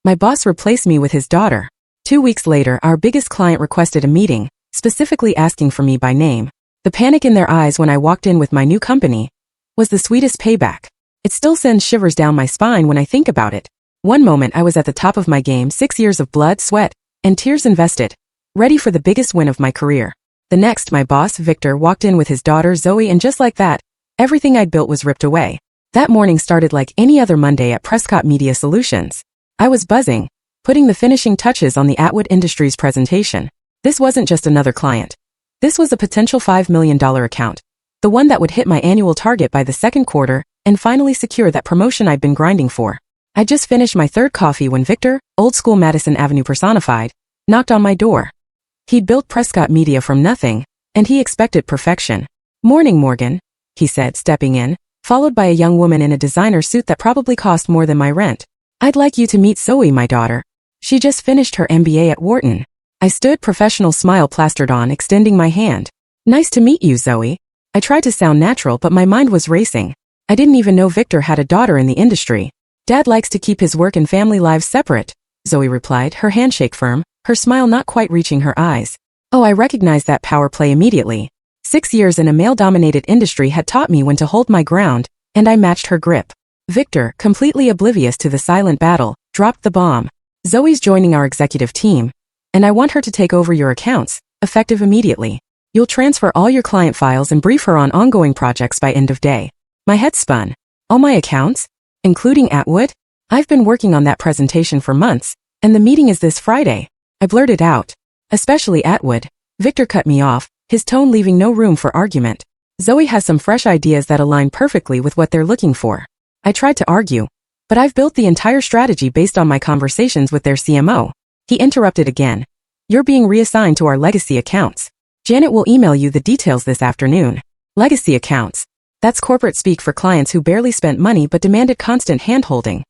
My boss replaced me with his daughter. 2 weeks later, our biggest client requested a meeting, specifically asking for me by name. The panic in their eyes when I walked in with my new company was the sweetest payback. It still sends shivers down my spine when I think about it. One moment I was at the top of my game, 6 years of blood, sweat, and tears invested, ready for the biggest win of my career. The next, my boss, Victor, walked in with his daughter, Zoe, and just like that, everything I'd built was ripped away. That morning started like any other Monday at Prescott Media Solutions. I was buzzing, putting the finishing touches on the Atwood Industries presentation. This wasn't just another client. This was a potential $5 million account, the one that would hit my annual target by the second quarter and finally secure that promotion I'd been grinding for. I just finished my third coffee when Victor, old school Madison Avenue personified, knocked on my door. He'd built Prescott Media from nothing, and he expected perfection. "Morning, Morgan," he said, stepping in, followed by a young woman in a designer suit that probably cost more than my rent. "I'd like you to meet Zoe, my daughter. She just finished her MBA at Wharton." I stood, professional smile plastered on, extending my hand. "Nice to meet you, Zoe." I tried to sound natural, but my mind was racing. I didn't even know Victor had a daughter in the industry. "Dad likes to keep his work and family lives separate," Zoe replied, her handshake firm, her smile not quite reaching her eyes. Oh, I recognized that power play immediately. 6 years in a male-dominated industry had taught me when to hold my ground, and I matched her grip. Victor, completely oblivious to the silent battle, dropped the bomb. "Zoe's joining our executive team, and I want her to take over your accounts, effective immediately. You'll transfer all your client files and brief her on ongoing projects by end of day." My head spun. "All my accounts? Including Atwood? I've been working on that presentation for months, and the meeting is this Friday." I blurted out. "Especially Atwood." Victor cut me off, his tone leaving no room for argument. "Zoe has some fresh ideas that align perfectly with what they're looking for." I tried to argue, but I've built the entire strategy based on my conversations with their CMO. He interrupted again. "You're being reassigned to our legacy accounts. Janet will email you the details this afternoon." Legacy accounts. That's corporate speak for clients who barely spent money but demanded constant hand-holding.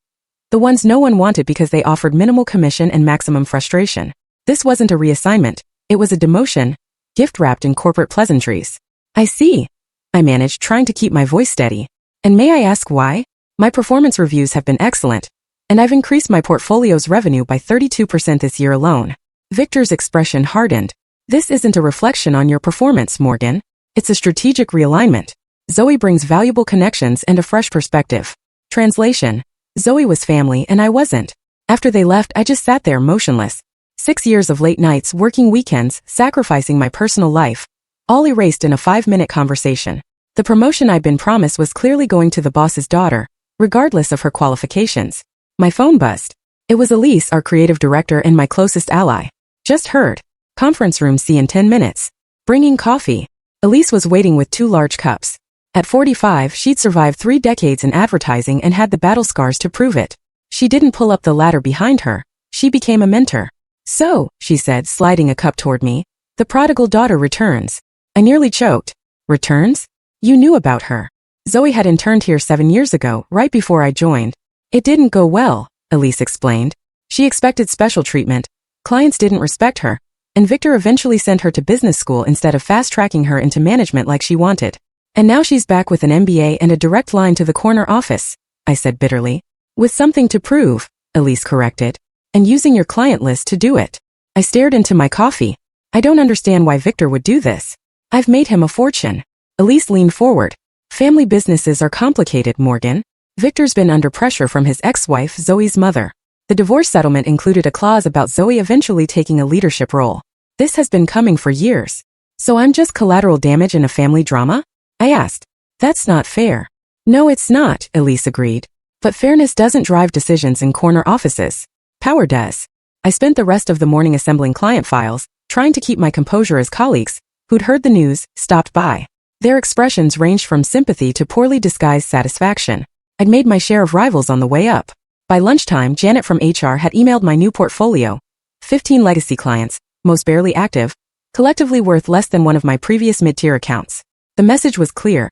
The ones no one wanted because they offered minimal commission and maximum frustration. This wasn't a reassignment. It was a demotion, gift wrapped in corporate pleasantries. "I see," I managed, trying to keep my voice steady. "And may I ask why?" "My performance reviews have been excellent, and I've increased my portfolio's revenue by 32% this year alone." Victor's expression hardened. "This isn't a reflection on your performance, Morgan. It's a strategic realignment. Zoe brings valuable connections and a fresh perspective." Translation: Zoe was family and I wasn't. After they left, I just sat there motionless. 6 years of late nights, working weekends, sacrificing my personal life, all erased in a 5-minute conversation. The promotion I'd been promised was clearly going to the boss's daughter, regardless of her qualifications. My phone buzzed. It was Elise, our creative director and my closest ally. "Just heard. Conference room C in 10 minutes. Bringing coffee." Elise was waiting with 2 large cups. At 45, she'd survived 3 decades in advertising and had the battle scars to prove it. She didn't pull up the ladder behind her. She became a mentor. "So," she said, sliding a cup toward me, "the prodigal daughter returns." I nearly choked. "Returns? You knew about her." "Zoe had interned here 7 years ago, right before I joined. It didn't go well," Elise explained. "She expected special treatment. Clients didn't respect her, and Victor eventually sent her to business school instead of fast-tracking her into management like she wanted. And now she's back with an MBA and a direct line to the corner office," I said bitterly. "With something to prove," Elise corrected. "And using your client list to do it." I stared into my coffee. "I don't understand why Victor would do this. I've made him a fortune." Elise leaned forward. "Family businesses are complicated, Morgan. Victor's been under pressure from his ex-wife, Zoe's mother. The divorce settlement included a clause about Zoe eventually taking a leadership role. This has been coming for years. So I'm just collateral damage in a family drama?" I asked. "That's not fair." "No, it's not," Elise agreed. "But fairness doesn't drive decisions in corner offices. Power does." I spent the rest of the morning assembling client files, trying to keep my composure as colleagues, who'd heard the news, stopped by. Their expressions ranged from sympathy to poorly disguised satisfaction. I'd made my share of rivals on the way up. By lunchtime, Janet from HR had emailed my new portfolio. 15 legacy clients, most barely active, collectively worth less than one of my previous mid-tier accounts. The message was clear.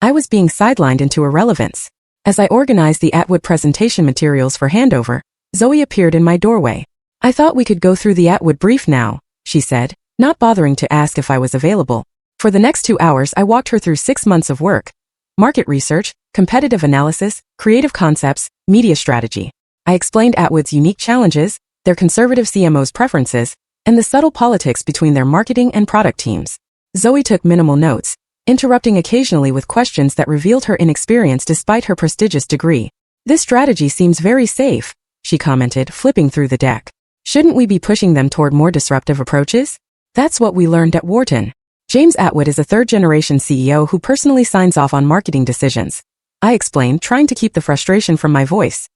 I was being sidelined into irrelevance. As I organized the Atwood presentation materials for handover, Zoe appeared in my doorway. "I thought we could go through the Atwood brief now," she said, not bothering to ask if I was available. For the next 2 hours, I walked her through 6 months of work: market research, competitive analysis, creative concepts, media strategy. I explained Atwood's unique challenges, their conservative CMO's preferences, and the subtle politics between their marketing and product teams. Zoe took minimal notes, interrupting occasionally with questions that revealed her inexperience despite her prestigious degree. This strategy seems very safe, she commented, flipping through the deck. Shouldn't we be pushing them toward more disruptive approaches? That's what we learned at Wharton. James Atwood is a third-generation CEO who personally signs off on marketing decisions. I explained, trying to keep the frustration from my voice.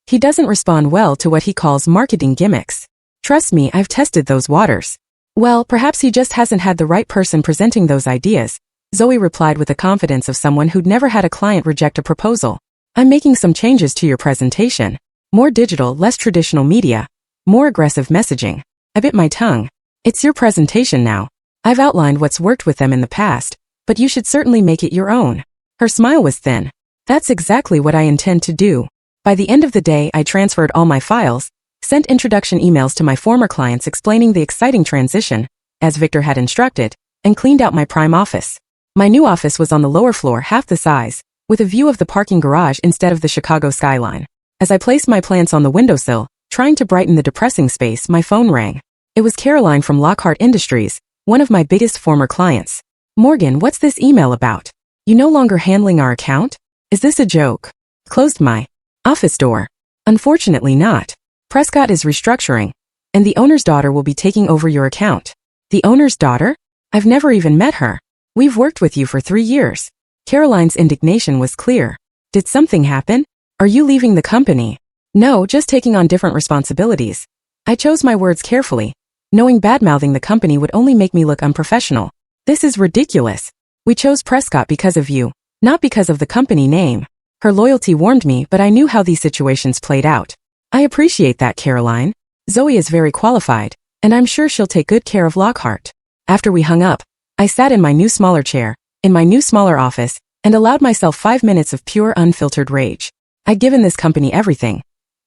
He doesn't respond well to what he calls marketing gimmicks. Trust me, I've tested those waters. Well, perhaps he just hasn't had the right person presenting those ideas, Zoe replied with the confidence of someone who'd never had a client reject a proposal. I'm making some changes to your presentation. More digital, less traditional media. More aggressive messaging. I bit my tongue. It's your presentation now. I've outlined what's worked with them in the past, but you should certainly make it your own. Her smile was thin. That's exactly what I intend to do. By the end of the day, I transferred all my files, sent introduction emails to my former clients explaining the exciting transition, as Victor had instructed, and cleaned out my prime office. My new office was on the lower floor, half the size, with a view of the parking garage instead of the Chicago skyline. As I placed my plants on the windowsill, trying to brighten the depressing space, my phone rang. It was Caroline from Lockhart Industries, one of my biggest former clients. Morgan, what's this email about? You no longer handling our account? Is this a joke? Closed my office door. Unfortunately not. Prescott is restructuring, and the owner's daughter will be taking over your account. The owner's daughter? I've never even met her. We've worked with you for 3 years. Caroline's indignation was clear. Did something happen? Are you leaving the company? No, just taking on different responsibilities. I chose my words carefully, knowing bad-mouthing the company would only make me look unprofessional. This is ridiculous. We chose Prescott because of you, not because of the company name. Her loyalty warmed me, but I knew how these situations played out. I appreciate that, Caroline. Zoe is very qualified, and I'm sure she'll take good care of Lockhart. After we hung up, I sat in my new smaller chair, in my new smaller office, and allowed myself 5 minutes of pure unfiltered rage. I'd given this company everything.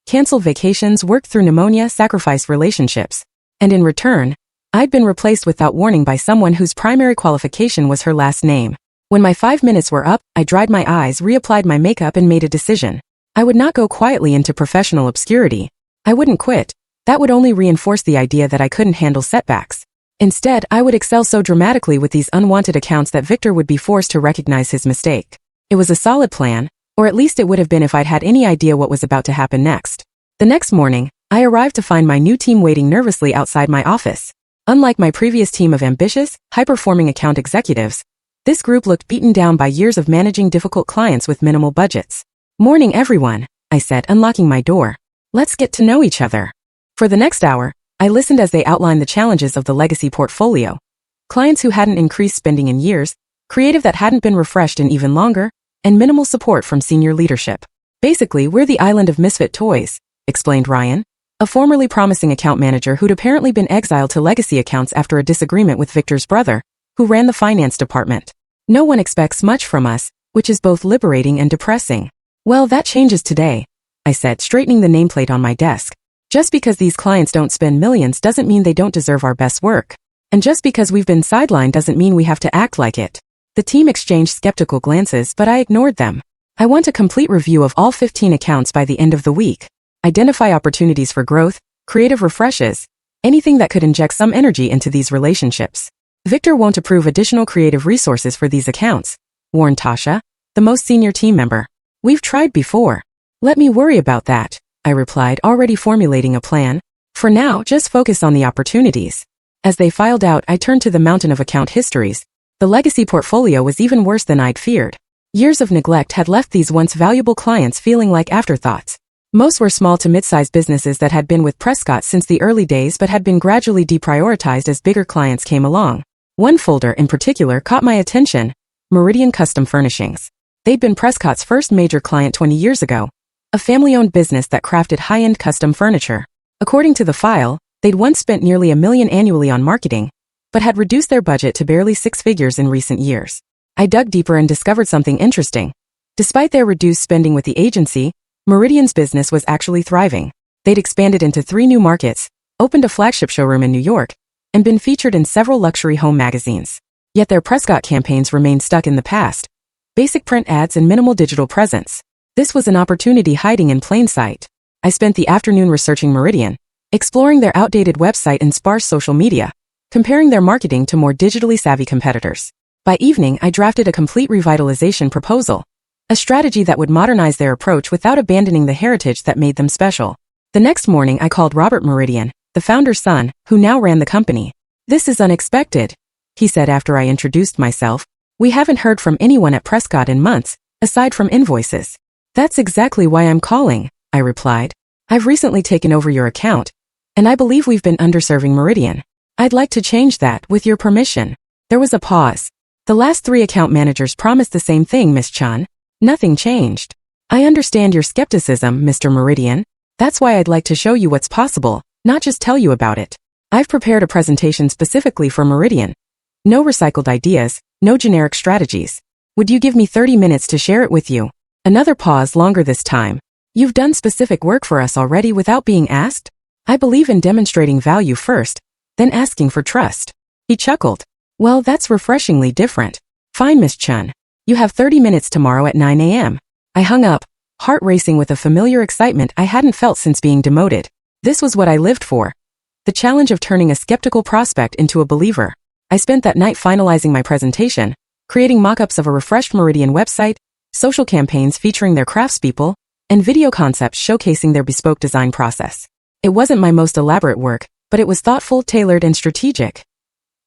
Canceled vacations, worked through pneumonia, sacrificed relationships. And in return, I'd been replaced without warning by someone whose primary qualification was her last name. When my 5 minutes were up, I dried my eyes, reapplied my makeup, and made a decision. I would not go quietly into professional obscurity. I wouldn't quit. That would only reinforce the idea that I couldn't handle setbacks. Instead, I would excel so dramatically with these unwanted accounts that Victor would be forced to recognize his mistake. It was a solid plan, or at least it would have been if I'd had any idea what was about to happen next. The next morning, I arrived to find my new team waiting nervously outside my office. Unlike my previous team of ambitious, high-performing account executives, this group looked beaten down by years of managing difficult clients with minimal budgets. Morning, everyone, I said, unlocking my door. Let's get to know each other. For the next hour, I listened as they outlined the challenges of the legacy portfolio. Clients who hadn't increased spending in years, creative that hadn't been refreshed in even longer, and minimal support from senior leadership. Basically, we're the island of misfit toys, explained Ryan, a formerly promising account manager who'd apparently been exiled to legacy accounts after a disagreement with Victor's brother, who ran the finance department. No one expects much from us, which is both liberating and depressing. Well, that changes today, I said, straightening the nameplate on my desk. Just because these clients don't spend millions doesn't mean they don't deserve our best work. And just because we've been sidelined doesn't mean we have to act like it. The team exchanged skeptical glances, but I ignored them. I want a complete review of all 15 accounts by the end of the week. Identify opportunities for growth, creative refreshes, anything that could inject some energy into these relationships. Victor won't approve additional creative resources for these accounts, warned Tasha, the most senior team member. We've tried before. Let me worry about that, I replied, already formulating a plan. For now, just focus on the opportunities. As they filed out, I turned to the mountain of account histories. The legacy portfolio was even worse than I'd feared. Years of neglect had left these once valuable clients feeling like afterthoughts. Most were small to mid-sized businesses that had been with Prescott since the early days but had been gradually deprioritized as bigger clients came along. One folder in particular caught my attention: Meridian Custom Furnishings. They'd been Prescott's first major client 20 years ago, a family-owned business that crafted high-end custom furniture. According to the file, they'd once spent nearly $1 million annually on marketing, but had reduced their budget to barely 6 figures in recent years. I dug deeper and discovered something interesting. Despite their reduced spending with the agency, Meridian's business was actually thriving. They'd expanded into 3 new markets, opened a flagship showroom in New York, and been featured in several luxury home magazines. Yet their Prescott campaigns remained stuck in the past. Basic print ads and minimal digital presence. This was an opportunity hiding in plain sight. I spent the afternoon researching Meridian, exploring their outdated website and sparse social media, comparing their marketing to more digitally savvy competitors. By evening, I drafted a complete revitalization proposal, a strategy that would modernize their approach without abandoning the heritage that made them special. The next morning, I called Robert Meridian, the founder's son, who now ran the company. "This is unexpected," he said after I introduced myself. "We haven't heard from anyone at Prescott in months, aside from invoices." "That's exactly why I'm calling," I replied. "I've recently taken over your account, and I believe we've been underserving Meridian. I'd like to change that, with your permission." There was a pause. "The last 3 account managers promised the same thing, Miss Chun. Nothing changed." "I understand your skepticism, Mr. Meridian. That's why I'd like to show you what's possible, not just tell you about it. I've prepared a presentation specifically for Meridian. No recycled ideas, no generic strategies. Would you give me 30 minutes to share it with you?" Another pause, longer this time. "You've done specific work for us already without being asked? I believe in demonstrating value first, then asking for trust." He chuckled. "Well, that's refreshingly different. Fine, Miss Chun. You have 30 minutes tomorrow at 9 a.m. I hung up, heart racing with a familiar excitement I hadn't felt since being demoted. This was what I lived for. The challenge of turning a skeptical prospect into a believer. I spent that night finalizing my presentation, creating mock-ups of a refreshed Meridian website, social campaigns featuring their craftspeople, and video concepts showcasing their bespoke design process. It wasn't my most elaborate work, but it was thoughtful, tailored, and strategic.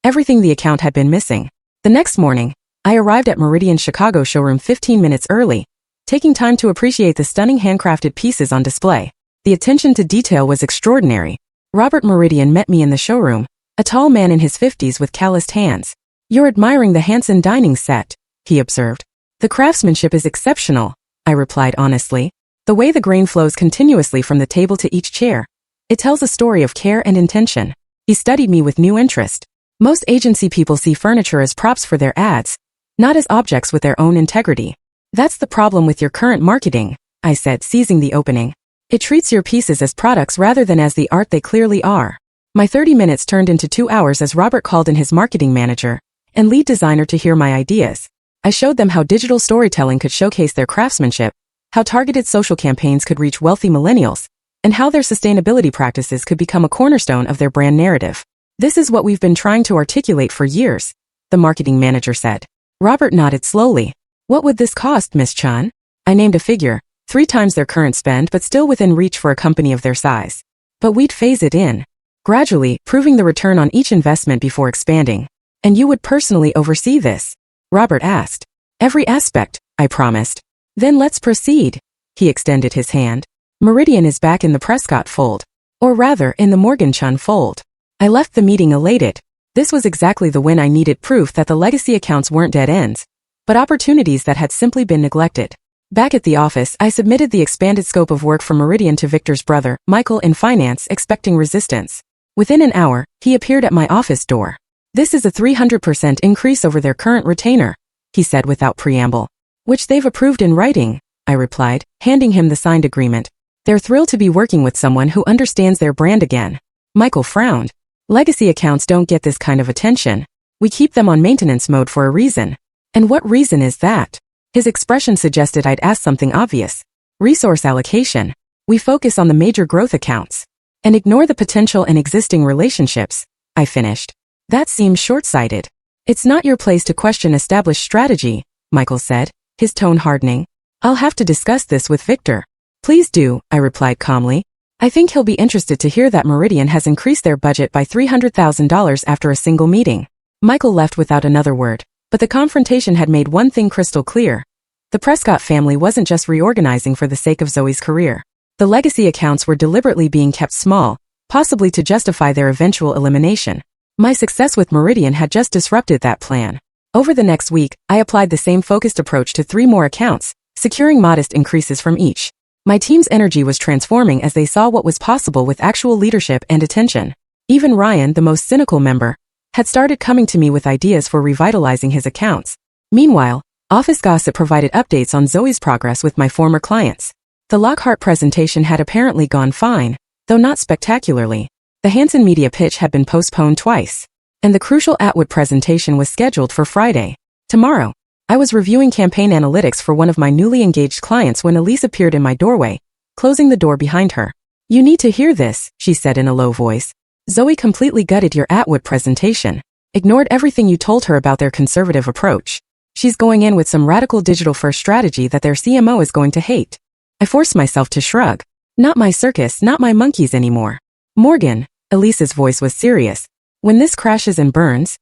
Everything the account had been missing. The next morning, I arrived at Meridian's Chicago showroom 15 minutes early, taking time to appreciate the stunning handcrafted pieces on display. The attention to detail was extraordinary. Robert Meridian met me in the showroom, a tall man in his 50s with calloused hands. "You're admiring the Hanson dining set," he observed. "The craftsmanship is exceptional," I replied honestly. "The way the grain flows continuously from the table to each chair. It tells a story of care and intention." He studied me with new interest. "Most agency people see furniture as props for their ads, not as objects with their own integrity. That's the problem with your current marketing," I said, seizing the opening. "It treats your pieces as products rather than as the art they clearly are." My 30 minutes turned into 2 hours as Robert called in his marketing manager and lead designer to hear my ideas. I showed them how digital storytelling could showcase their craftsmanship, how targeted social campaigns could reach wealthy millennials, and how their sustainability practices could become a cornerstone of their brand narrative. "This is what we've been trying to articulate for years," the marketing manager said. Robert nodded slowly. "What would this cost, Miss Chun?" I named a figure, 3 times their current spend but still within reach for a company of their size. "But we'd phase it in, gradually, proving the return on each investment before expanding." "And you would personally oversee this?" Robert asked. "Every aspect," I promised. "Then let's proceed." He extended his hand. Meridian is back in the Prescott fold. Or rather, in the Morgan Chun fold. I left the meeting elated. This was exactly the win I needed, proof that the legacy accounts weren't dead ends, but opportunities that had simply been neglected. Back at the office, I submitted the expanded scope of work for Meridian to Victor's brother, Michael, in finance, expecting resistance. Within an hour, he appeared at my office door. "This is a 300% increase over their current retainer," he said without preamble. "Which they've approved in writing," I replied, handing him the signed agreement. "They're thrilled to be working with someone who understands their brand again." Michael frowned. "Legacy accounts don't get this kind of attention. We keep them on maintenance mode for a reason." "And what reason is that?" His expression suggested I'd asked something obvious. "Resource allocation. We focus on the major growth accounts and ignore the potential and existing relationships," I finished. "That seems short-sighted." "It's not your place to question established strategy," Michael said, his tone hardening. "I'll have to discuss this with Victor." "Please do," I replied calmly. "I think he'll be interested to hear that Meridian has increased their budget by $300,000 after a single meeting." Michael left without another word, but the confrontation had made one thing crystal clear. The Prescott family wasn't just reorganizing for the sake of Zoe's career. The legacy accounts were deliberately being kept small, possibly to justify their eventual elimination. My success with Meridian had just disrupted that plan. Over the next week, I applied the same focused approach to 3 more accounts, securing modest increases from each. My team's energy was transforming as they saw what was possible with actual leadership and attention. Even Ryan, the most cynical member, had started coming to me with ideas for revitalizing his accounts. Meanwhile, office gossip provided updates on Zoe's progress with my former clients. The Lockhart presentation had apparently gone fine, though not spectacularly. The Hanson media pitch had been postponed twice, and the crucial Atwood presentation was scheduled for Friday. Tomorrow, I was reviewing campaign analytics for one of my newly engaged clients when Elise appeared in my doorway, closing the door behind her. "You need to hear this," she said in a low voice. "Zoe completely gutted your Atwood presentation. Ignored everything you told her about their conservative approach. She's going in with some radical digital-first strategy that their CMO is going to hate." I forced myself to shrug. "Not my circus, not my monkeys anymore. Morgan," Elise's voice was serious. "When this crashes and burns,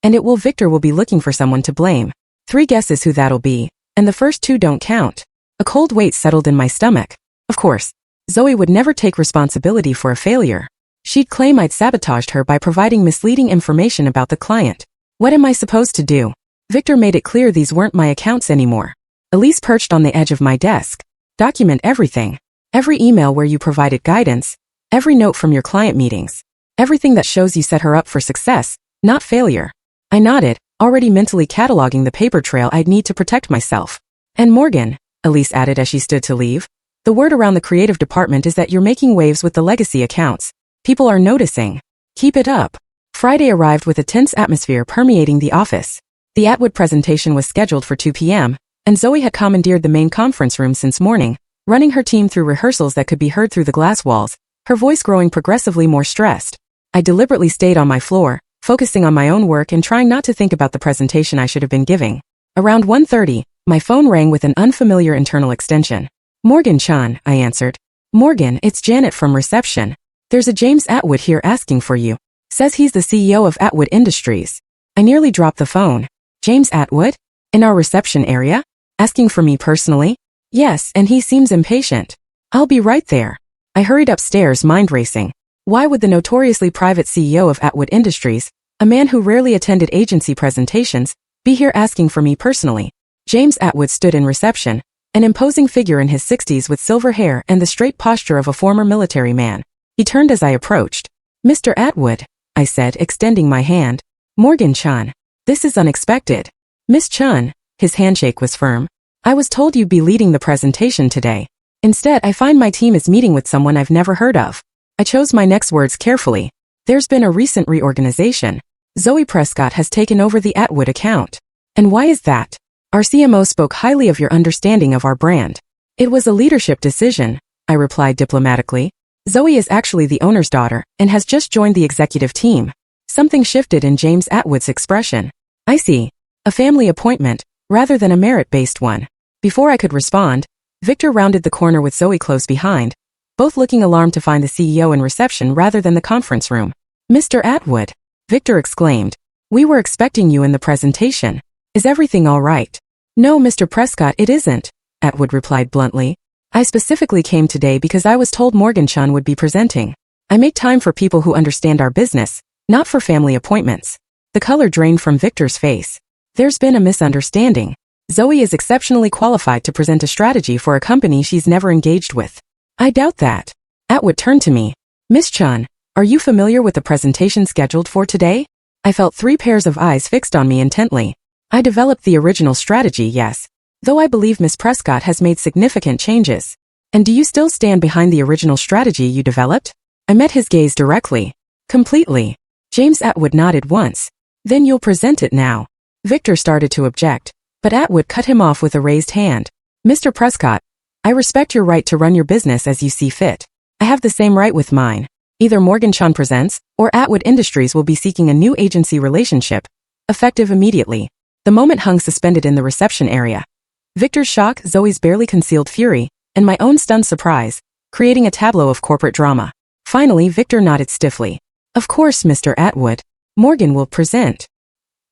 and it will, Victor will be looking for someone to blame. 3 guesses who that'll be, and the first 2 don't count." A cold weight settled in my stomach. Of course, Zoe would never take responsibility for a failure. She'd claim I'd sabotaged her by providing misleading information about the client. What am I supposed to do? Victor made it clear these weren't my accounts anymore. Elise perched on the edge of my desk. "Document everything. Every email where you provided guidance, every note from your client meetings, everything that shows you set her up for success, not failure." I nodded, already mentally cataloging the paper trail I'd need to protect myself. "And Morgan," Elise added as she stood to leave, "the word around the creative department is that you're making waves with the legacy accounts. People are noticing. Keep it up." Friday arrived with a tense atmosphere permeating the office. The Atwood presentation was scheduled for 2 p.m., and Zoe had commandeered the main conference room since morning, running her team through rehearsals that could be heard through the glass walls, her voice growing progressively more stressed. I deliberately stayed on my floor, focusing on my own work and trying not to think about the presentation I should have been giving. Around 1:30, my phone rang with an unfamiliar internal extension. "Morgan Chan," I answered. "Morgan, it's Janet from reception. There's a James Atwood here asking for you. Says he's the CEO of Atwood Industries." I nearly dropped the phone. "James Atwood? In our reception area? Asking for me personally?" "Yes, and he seems impatient." "I'll be right there." I hurried upstairs, mind racing. Why would the notoriously private CEO of Atwood Industries, a man who rarely attended agency presentations, be here asking for me personally? James Atwood stood in reception, an imposing figure in his 60s with silver hair and the straight posture of a former military man. He turned as I approached. "Mr. Atwood," I said, extending my hand. "Morgan Chan. This is unexpected." "Miss Chun," his handshake was firm. "I was told you'd be leading the presentation today. Instead, I find my team is meeting with someone I've never heard of." I chose my next words carefully. "There's been a recent reorganization. Zoe Prescott has taken over the Atwood account." "And why is that?" "Our CMO spoke highly of your understanding of our brand." "It was a leadership decision," I replied diplomatically. "Zoe is actually the owner's daughter and has just joined the executive team." Something shifted in James Atwood's expression. "I see. A family appointment, rather than a merit-based one." Before I could respond, Victor rounded the corner with Zoe close behind, both looking alarmed to find the CEO in reception rather than the conference room. "Mr. Atwood," Victor exclaimed. "We were expecting you in the presentation. Is everything all right?" "No, Mr. Prescott, it isn't," Atwood replied bluntly. "I specifically came today because I was told Morgan Chan would be presenting. I make time for people who understand our business, not for family appointments." The color drained from Victor's face. "There's been a misunderstanding. Zoe is exceptionally qualified to present a strategy for a company she's never engaged with." "I doubt that." Atwood turned to me. "Miss Chan, are you familiar with the presentation scheduled for today?" I felt 3 pairs of eyes fixed on me intently. "I developed the original strategy, yes. Though I believe Miss Prescott has made significant changes." "And do you still stand behind the original strategy you developed?" I met his gaze directly. "Completely." James Atwood nodded once. "Then you'll present it now." Victor started to object, but Atwood cut him off with a raised hand. "Mr. Prescott, I respect your right to run your business as you see fit. I have the same right with mine. Either Morgan Chan presents, or Atwood Industries will be seeking a new agency relationship, effective immediately." The moment hung suspended in the reception area. Victor's shock, Zoe's barely concealed fury, and my own stunned surprise, creating a tableau of corporate drama. Finally, Victor nodded stiffly. "Of course, Mr. Atwood. Morgan will present."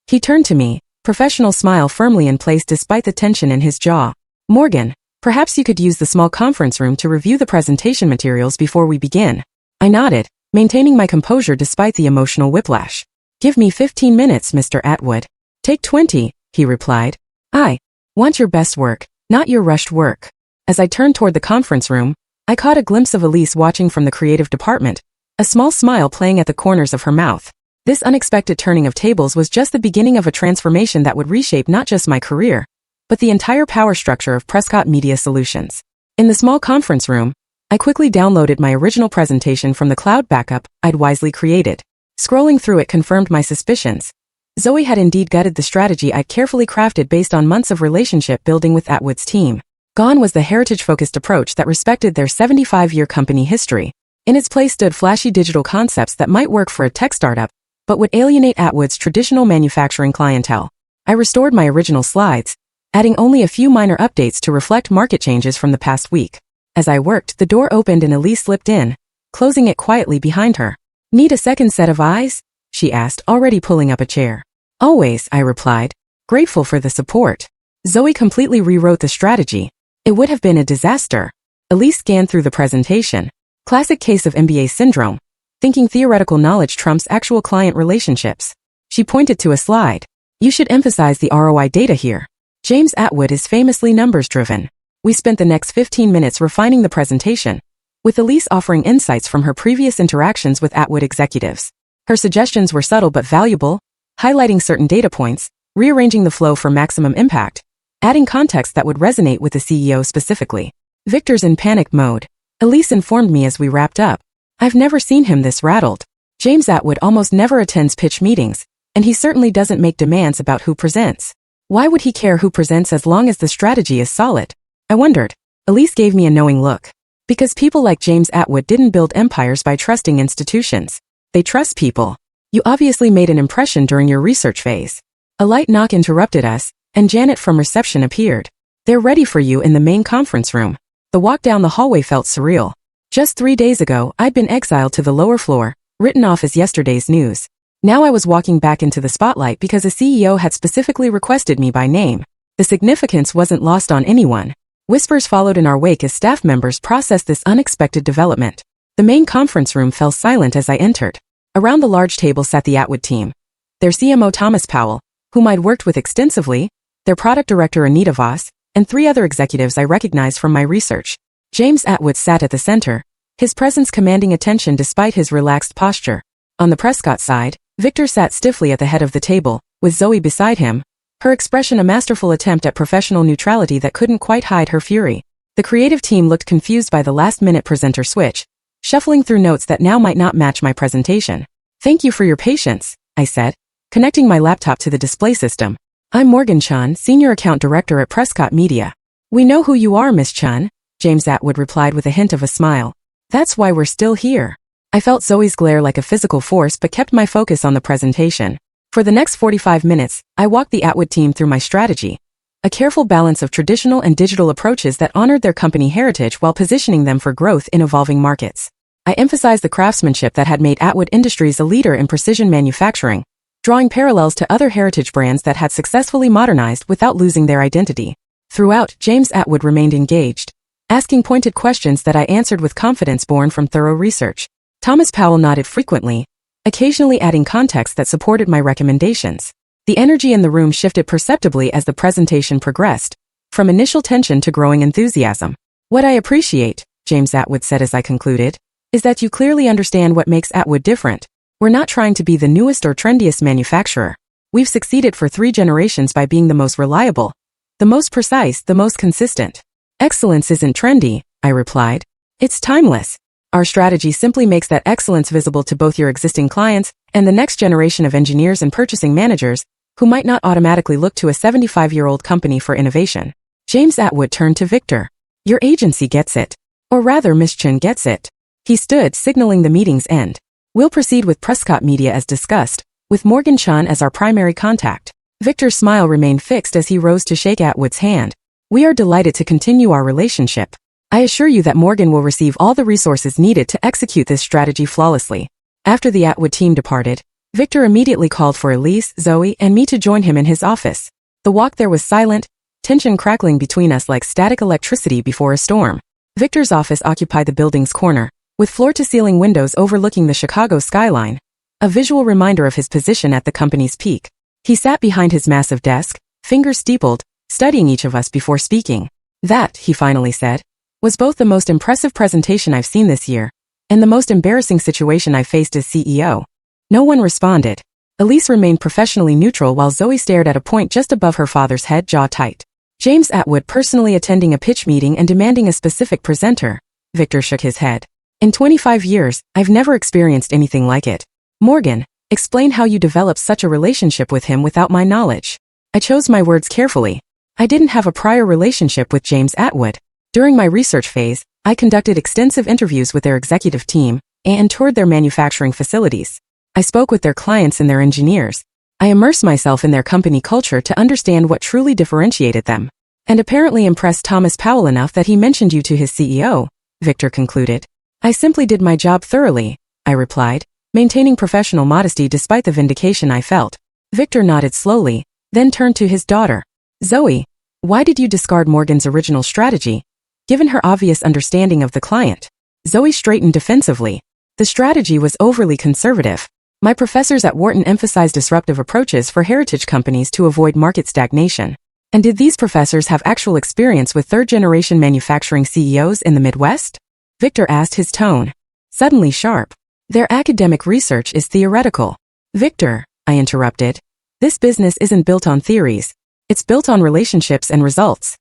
He turned to me, professional smile firmly in place despite the tension in his jaw. "Morgan, perhaps you could use the small conference room to review the presentation materials before we begin." I nodded, maintaining my composure despite the emotional whiplash. "Give me 15 minutes, Mr. Atwood." "Take 20, he replied. "I want your best work, not your rushed work." As I turned toward the conference room, I caught a glimpse of Elise watching from the creative department, a small smile playing at the corners of her mouth. This unexpected turning of tables was just the beginning of a transformation that would reshape not just my career, but the entire power structure of Prescott Media Solutions. In the small conference room, I quickly downloaded my original presentation from the cloud backup I'd wisely created. Scrolling through it confirmed my suspicions. Zoe had indeed gutted the strategy I'd carefully crafted based on months of relationship building with Atwood's team. Gone was the heritage-focused approach that respected their 75-year company history. In its place stood flashy digital concepts that might work for a tech startup, but would alienate Atwood's traditional manufacturing clientele. I restored my original slides, adding only a few minor updates to reflect market changes from the past week. As I worked, the door opened and Elise slipped in, closing it quietly behind her. "Need a second set of eyes?" she asked, already pulling up a chair. "Always," I replied, grateful for the support. Zoe completely rewrote the strategy. It would have been a disaster. Elise scanned through the presentation. Classic case of MBA syndrome, thinking theoretical knowledge trumps actual client relationships. She pointed to a slide. "You should emphasize the ROI data here. James Atwood is famously numbers-driven." We spent the next 15 minutes refining the presentation, with Elise offering insights from her previous interactions with Atwood executives. Her suggestions were subtle but valuable, highlighting certain data points, rearranging the flow for maximum impact, adding context that would resonate with the CEO specifically. "Victor's in panic mode," Elise informed me as we wrapped up. "I've never seen him this rattled. James Atwood almost never attends pitch meetings, and he certainly doesn't make demands about who presents. Why would he care who presents as long as the strategy is solid?" I wondered. Elise gave me a knowing look. "Because people like James Atwood didn't build empires by trusting institutions. They trust people. You obviously made an impression during your research phase." A light knock interrupted us, and Janet from reception appeared. "They're ready for you in the main conference room." The walk down the hallway felt surreal. Just 3 days ago, I'd been exiled to the lower floor, written off as yesterday's news. Now I was walking back into the spotlight because a CEO had specifically requested me by name. The significance wasn't lost on anyone. Whispers followed in our wake as staff members processed this unexpected development. The main conference room fell silent as I entered. Around the large table sat the Atwood team. Their CMO Thomas Powell, whom I'd worked with extensively, their product director Anita Voss, and 3 other executives I recognized from my research. James Atwood sat at the center, his presence commanding attention despite his relaxed posture. On the Prescott side, Victor sat stiffly at the head of the table, with Zoe beside him, her expression a masterful attempt at professional neutrality that couldn't quite hide her fury. The creative team looked confused by the last-minute presenter switch, shuffling through notes that now might not match my presentation. "Thank you for your patience," I said, connecting my laptop to the display system. "I'm Morgan Chun, Senior Account Director at Prescott Media." "We know who you are, Miss Chun," James Atwood replied with a hint of a smile. "That's why we're still here." I felt Zoe's glare like a physical force but kept my focus on the presentation. For the next 45 minutes, I walked the Atwood team through my strategy, a careful balance of traditional and digital approaches that honored their company heritage while positioning them for growth in evolving markets. I emphasized the craftsmanship that had made Atwood Industries a leader in precision manufacturing, drawing parallels to other heritage brands that had successfully modernized without losing their identity. Throughout, James Atwood remained engaged, asking pointed questions that I answered with confidence born from thorough research. Thomas Powell nodded frequently, occasionally adding context that supported my recommendations. The energy in the room shifted perceptibly as the presentation progressed, from initial tension to growing enthusiasm. "What I appreciate," James Atwood said as I concluded, "is that you clearly understand what makes Atwood different. We're not trying to be the newest or trendiest manufacturer. We've succeeded for 3 generations by being the most reliable, the most precise, the most consistent." "Excellence isn't trendy," I replied. "It's timeless. Our strategy simply makes that excellence visible to both your existing clients and the next generation of engineers and purchasing managers who might not automatically look to a 75-year-old company for innovation." James Atwood turned to Victor. "Your agency gets it. Or rather, Miss Chun gets it." He stood, signaling the meeting's end. "We'll proceed with Prescott Media as discussed, with Morgan Chun as our primary contact." Victor's smile remained fixed as he rose to shake Atwood's hand. "We are delighted to continue our relationship. I assure you that Morgan will receive all the resources needed to execute this strategy flawlessly." After the Atwood team departed, Victor immediately called for Elise, Zoe, and me to join him in his office. The walk there was silent, tension crackling between us like static electricity before a storm. Victor's office occupied the building's corner, with floor-to-ceiling windows overlooking the Chicago skyline, a visual reminder of his position at the company's peak. He sat behind his massive desk, fingers steepled, studying each of us before speaking. "That," he finally said, "was both the most impressive presentation I've seen this year, and the most embarrassing situation I've faced as CEO." No one responded. Elise remained professionally neutral while Zoe stared at a point just above her father's head, jaw tight. "James Atwood personally attending a pitch meeting and demanding a specific presenter." Victor shook his head. "In 25 years, I've never experienced anything like it. Morgan, explain how you developed such a relationship with him without my knowledge." I chose my words carefully. I didn't have a prior relationship with James Atwood. During my research phase, I conducted extensive interviews with their executive team and toured their manufacturing facilities. I spoke with their clients and their engineers. I immersed myself in their company culture to understand what truly differentiated them. And apparently impressed Thomas Powell enough that he mentioned you to his CEO, Victor concluded. I simply did my job thoroughly, I replied, maintaining professional modesty despite the vindication I felt. Victor nodded slowly, then turned to his daughter. Zoe, why did you discard Morgan's original strategy, given her obvious understanding of the client? Zoe straightened defensively. The strategy was overly conservative. My professors at Wharton emphasized disruptive approaches for heritage companies to avoid market stagnation. And did these professors have actual experience with third-generation manufacturing CEOs in the Midwest? Victor asked, his tone suddenly sharp. Their academic research is theoretical. Victor, I interrupted, this business isn't built on theories. It's built on relationships and results.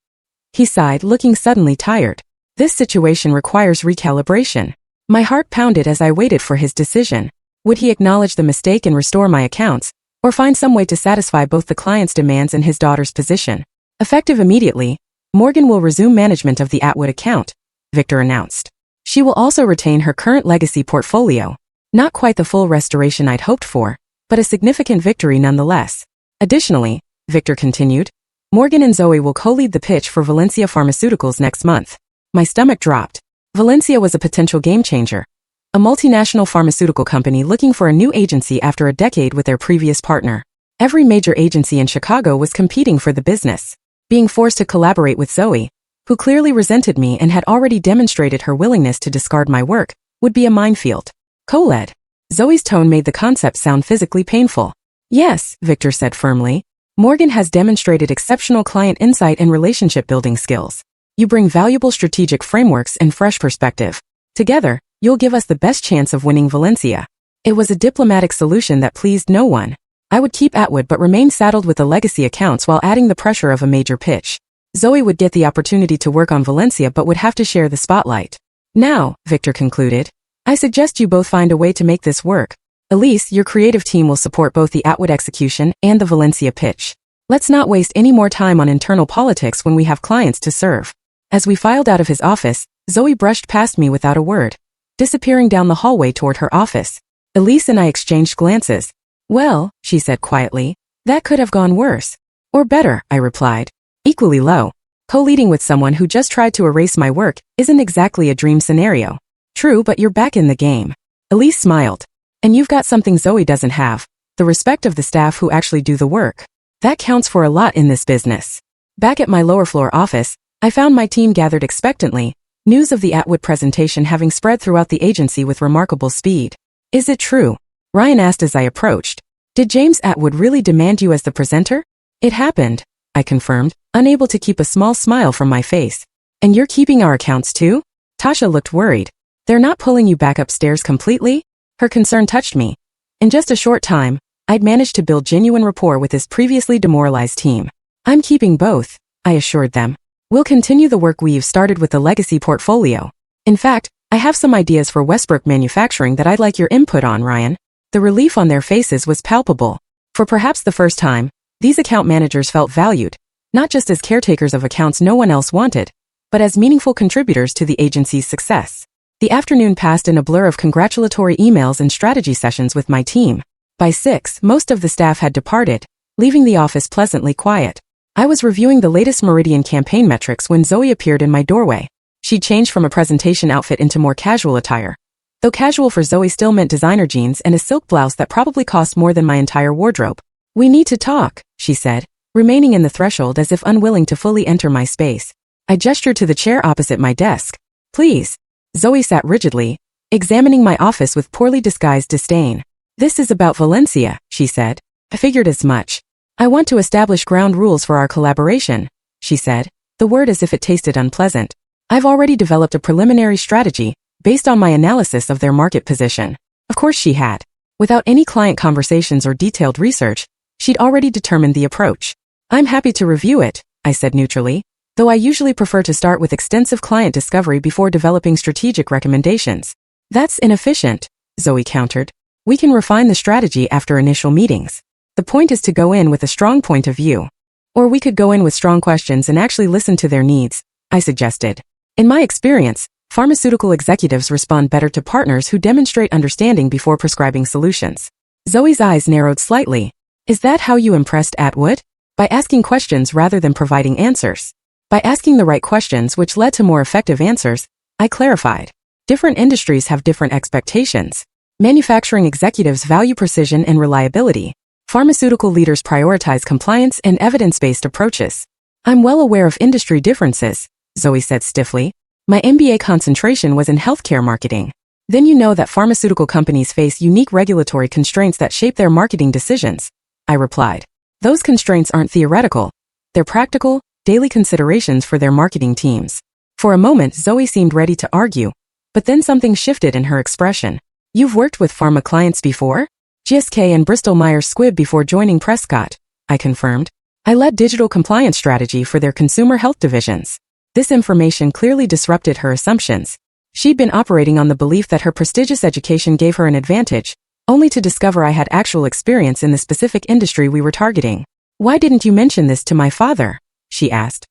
He sighed, looking suddenly tired. This situation requires recalibration. My heart pounded as I waited for his decision. Would he acknowledge the mistake and restore my accounts, or find some way to satisfy both the client's demands and his daughter's position? Effective immediately, Morgan will resume management of the Atwood account, Victor announced. She will also retain her current legacy portfolio. Not quite the full restoration I'd hoped for, but a significant victory nonetheless. Additionally, Victor continued, Morgan and Zoe will co-lead the pitch for Valencia Pharmaceuticals next month. My stomach dropped. Valencia was a potential game-changer. A multinational pharmaceutical company looking for a new agency after a decade with their previous partner. Every major agency in Chicago was competing for the business. Being forced to collaborate with Zoe, who clearly resented me and had already demonstrated her willingness to discard my work, would be a minefield. Co-led. Zoe's tone made the concept sound physically painful. Yes, Victor said firmly. Morgan has demonstrated exceptional client insight and relationship-building skills. You bring valuable strategic frameworks and fresh perspective. Together, you'll give us the best chance of winning Valencia. It was a diplomatic solution that pleased no one. I would keep Atwood but remain saddled with the legacy accounts while adding the pressure of a major pitch. Zoe would get the opportunity to work on Valencia but would have to share the spotlight. Now, Victor concluded, I suggest you both find a way to make this work. Elise, your creative team will support both the Atwood execution and the Valencia pitch. Let's not waste any more time on internal politics when we have clients to serve. As we filed out of his office, Zoe brushed past me without a word, disappearing down the hallway toward her office. Elise and I exchanged glances. Well, she said quietly, that could have gone worse. Or better, I replied, equally low. Co-leading with someone who just tried to erase my work isn't exactly a dream scenario. True, but you're back in the game. Elise smiled. And you've got something Zoe doesn't have, the respect of the staff who actually do the work. That counts for a lot in this business. Back at my lower floor office, I found my team gathered expectantly, news of the Atwood presentation having spread throughout the agency with remarkable speed. Is it true? Ryan asked as I approached. Did James Atwood really demand you as the presenter? It happened, I confirmed, unable to keep a small smile from my face. And you're keeping our accounts too? Tasha looked worried. They're not pulling you back upstairs completely? Her concern touched me. In just a short time, I'd managed to build genuine rapport with his previously demoralized team. I'm keeping both, I assured them. We'll continue the work we've started with the legacy portfolio. In fact, I have some ideas for Westbrook manufacturing that I'd like your input on, Ryan. The relief on their faces was palpable. For perhaps the first time, these account managers felt valued, not just as caretakers of accounts no one else wanted, but as meaningful contributors to the agency's success. The afternoon passed in a blur of congratulatory emails and strategy sessions with my team. By 6, most of the staff had departed, leaving the office pleasantly quiet. I was reviewing the latest Meridian campaign metrics when Zoe appeared in my doorway. She'd changed from a presentation outfit into more casual attire. Though casual for Zoe still meant designer jeans and a silk blouse that probably cost more than my entire wardrobe. We need to talk, she said, remaining in the threshold as if unwilling to fully enter my space. I gestured to the chair opposite my desk. Please. Zoe sat rigidly, examining my office with poorly disguised disdain. This is about Valencia, she said. I figured as much. I want to establish ground rules for our collaboration, she said, the word as if it tasted unpleasant. I've already developed a preliminary strategy, based on my analysis of their market position. Of course she had. Without any client conversations or detailed research, she'd already determined the approach. I'm happy to review it, I said neutrally, though I usually prefer to start with extensive client discovery before developing strategic recommendations. That's inefficient, Zoe countered. We can refine the strategy after initial meetings. The point is to go in with a strong point of view. Or we could go in with strong questions and actually listen to their needs, I suggested. In my experience, pharmaceutical executives respond better to partners who demonstrate understanding before prescribing solutions. Zoe's eyes narrowed slightly. Is that how you impressed Atwood? By asking questions rather than providing answers. By asking the right questions which led to more effective answers, I clarified. Different industries have different expectations. Manufacturing executives value precision and reliability. Pharmaceutical leaders prioritize compliance and evidence-based approaches. I'm well aware of industry differences, Zoe said stiffly. My MBA concentration was in healthcare marketing. Then you know that pharmaceutical companies face unique regulatory constraints that shape their marketing decisions, I replied. Those constraints aren't theoretical. They're practical, daily considerations for their marketing teams. For a moment, Zoe seemed ready to argue, but then something shifted in her expression. You've worked with pharma clients before? GSK and Bristol-Myers Squibb before joining Prescott, I confirmed. I led digital compliance strategy for their consumer health divisions. This information clearly disrupted her assumptions. She'd been operating on the belief that her prestigious education gave her an advantage, only to discover I had actual experience in the specific industry we were targeting. Why didn't you mention this to my father? She asked.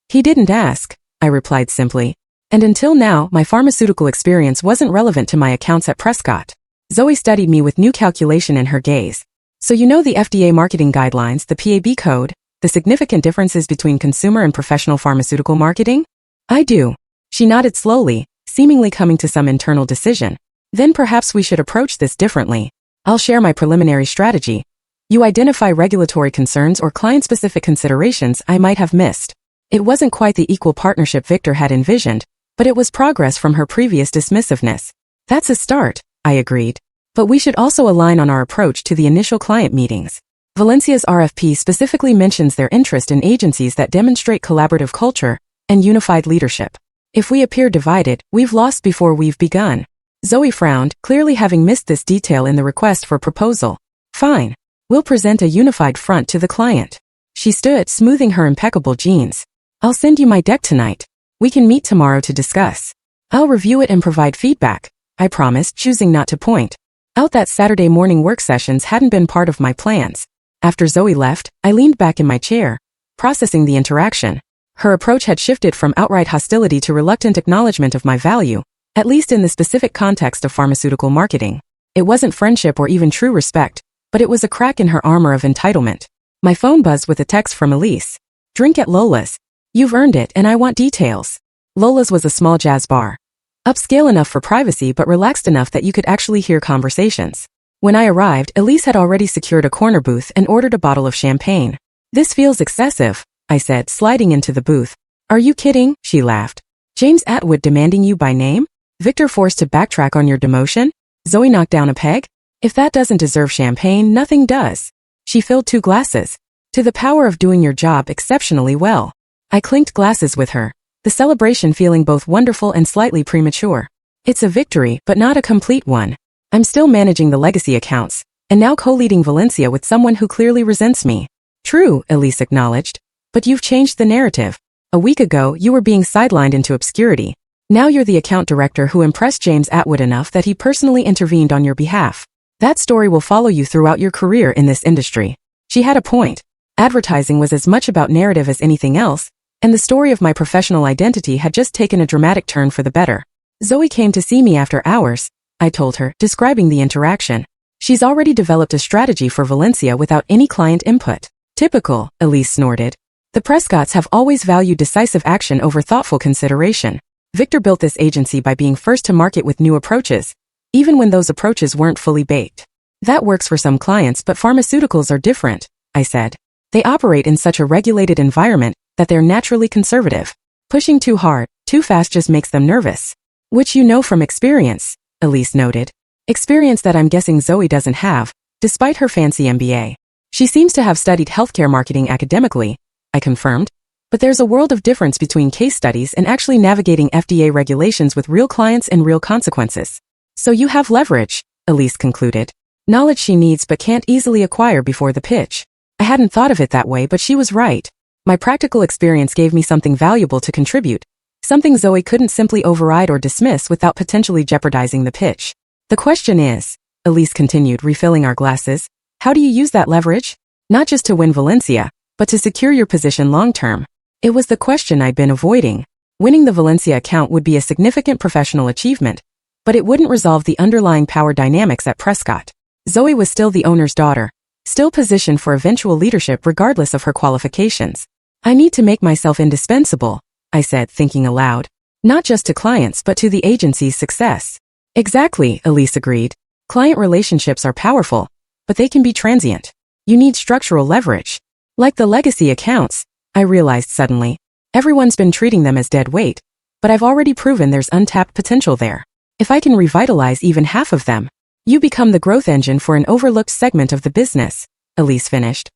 He didn't ask, I replied simply. And until now, my pharmaceutical experience wasn't relevant to my accounts at Prescott. Zoe studied me with new calculation in her gaze. So you know the FDA marketing guidelines, the PAB code, the significant differences between consumer and professional pharmaceutical marketing? I do. She nodded slowly, seemingly coming to some internal decision. Then perhaps we should approach this differently. I'll share my preliminary strategy. You identify regulatory concerns or client-specific considerations I might have missed. It wasn't quite the equal partnership Victor had envisioned, but it was progress from her previous dismissiveness. That's a start, I agreed. But we should also align on our approach to the initial client meetings. Valencia's RFP specifically mentions their interest in agencies that demonstrate collaborative culture and unified leadership. If we appear divided, we've lost before we've begun. Zoe frowned, clearly having missed this detail in the request for proposal. Fine. We'll present a unified front to the client. She stood, smoothing her impeccable jeans. I'll send you my deck tonight. We can meet tomorrow to discuss. I'll review it and provide feedback, I promised, choosing not to point out that Saturday morning work sessions hadn't been part of my plans. After Zoe left, I leaned back in my chair, processing the interaction. Her approach had shifted from outright hostility to reluctant acknowledgement of my value, at least in the specific context of pharmaceutical marketing. It wasn't friendship or even true respect, but it was a crack in her armor of entitlement. My phone buzzed with a text from Elise. Drink at Lola's. You've earned it and I want details. Lola's was a small jazz bar. Upscale enough for privacy but relaxed enough that you could actually hear conversations. When I arrived, Elise had already secured a corner booth and ordered a bottle of champagne. This feels excessive, I said, sliding into the booth. Are you kidding? She laughed. James Atwood demanding you by name? Victor forced to backtrack on your demotion? Zoe knocked down a peg? If that doesn't deserve champagne, nothing does. She filled 2 glasses. To the power of doing your job exceptionally well. I clinked glasses with her, the celebration feeling both wonderful and slightly premature. It's a victory, but not a complete one. I'm still managing the legacy accounts, and now co-leading Valencia with someone who clearly resents me. True, Elise acknowledged. But you've changed the narrative. A week ago, you were being sidelined into obscurity. Now you're the account director who impressed James Atwood enough that he personally intervened on your behalf. That story will follow you throughout your career in this industry. She had a point. Advertising was as much about narrative as anything else, and the story of my professional identity had just taken a dramatic turn for the better. Zoe came to see me after hours, I told her, describing the interaction. She's already developed a strategy for Valencia without any client input. Typical, Elise snorted. The Prescotts have always valued decisive action over thoughtful consideration. Victor built this agency by being first to market with new approaches, even when those approaches weren't fully baked. That works for some clients, but pharmaceuticals are different, I said. They operate in such a regulated environment that they're naturally conservative. Pushing too hard, too fast just makes them nervous. Which you know from experience, Elise noted. Experience that I'm guessing Zoe doesn't have, despite her fancy MBA. She seems to have studied healthcare marketing academically, I confirmed. But there's a world of difference between case studies and actually navigating FDA regulations with real clients and real consequences. So you have leverage, Elise concluded. Knowledge she needs but can't easily acquire before the pitch. I hadn't thought of it that way, but she was right. My practical experience gave me something valuable to contribute, something Zoe couldn't simply override or dismiss without potentially jeopardizing the pitch. The question is, Elise continued, refilling our glasses, how do you use that leverage? Not just to win Valencia, but to secure your position long-term. It was the question I'd been avoiding. Winning the Valencia account would be a significant professional achievement, but it wouldn't resolve the underlying power dynamics at Prescott. Zoe was still the owner's daughter, still positioned for eventual leadership regardless of her qualifications. I need to make myself indispensable, I said, thinking aloud. Not just to clients but to the agency's success. Exactly, Elise agreed. Client relationships are powerful, but they can be transient. You need structural leverage. Like the legacy accounts, I realized suddenly. Everyone's been treating them as dead weight, but I've already proven there's untapped potential there. If I can revitalize even half of them, you become the growth engine for an overlooked segment of the business, Elise finished.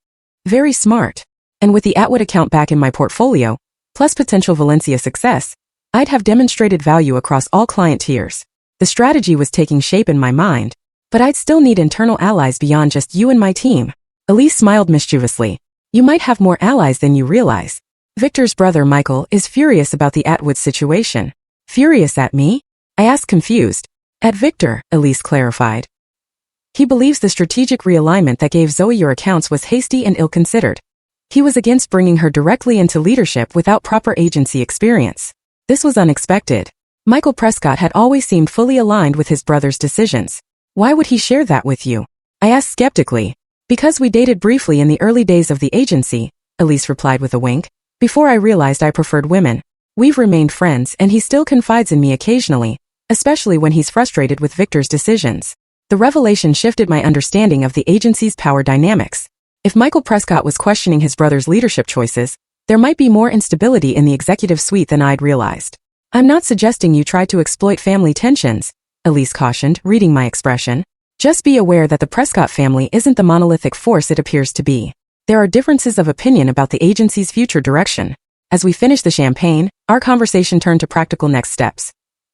Very smart. And with the Atwood account back in my portfolio, plus potential Valencia success, I'd have demonstrated value across all client tiers. The strategy was taking shape in my mind, but I'd still need internal allies beyond just you and my team. Elise smiled mischievously. You might have more allies than you realize. Victor's brother Michael is furious about the Atwood situation. Furious at me? I asked confused. At Victor, Elise clarified. He believes the strategic realignment that gave Zoe your accounts was hasty and ill-considered. He was against bringing her directly into leadership without proper agency experience. This was unexpected. Michael Prescott had always seemed fully aligned with his brother's decisions. Why would he share that with you? I asked skeptically. Because we dated briefly in the early days of the agency, Elise replied with a wink. Before I realized I preferred women. We've remained friends and he still confides in me occasionally, especially when he's frustrated with Victor's decisions. The revelation shifted my understanding of the agency's power dynamics. If Michael Prescott was questioning his brother's leadership choices, there might be more instability in the executive suite than I'd realized. I'm not suggesting you try to exploit family tensions, Elise cautioned, reading my expression. Just be aware that the Prescott family isn't the monolithic force it appears to be. There are differences of opinion about the agency's future direction. As we finished the champagne, our conversation turned to practical next steps.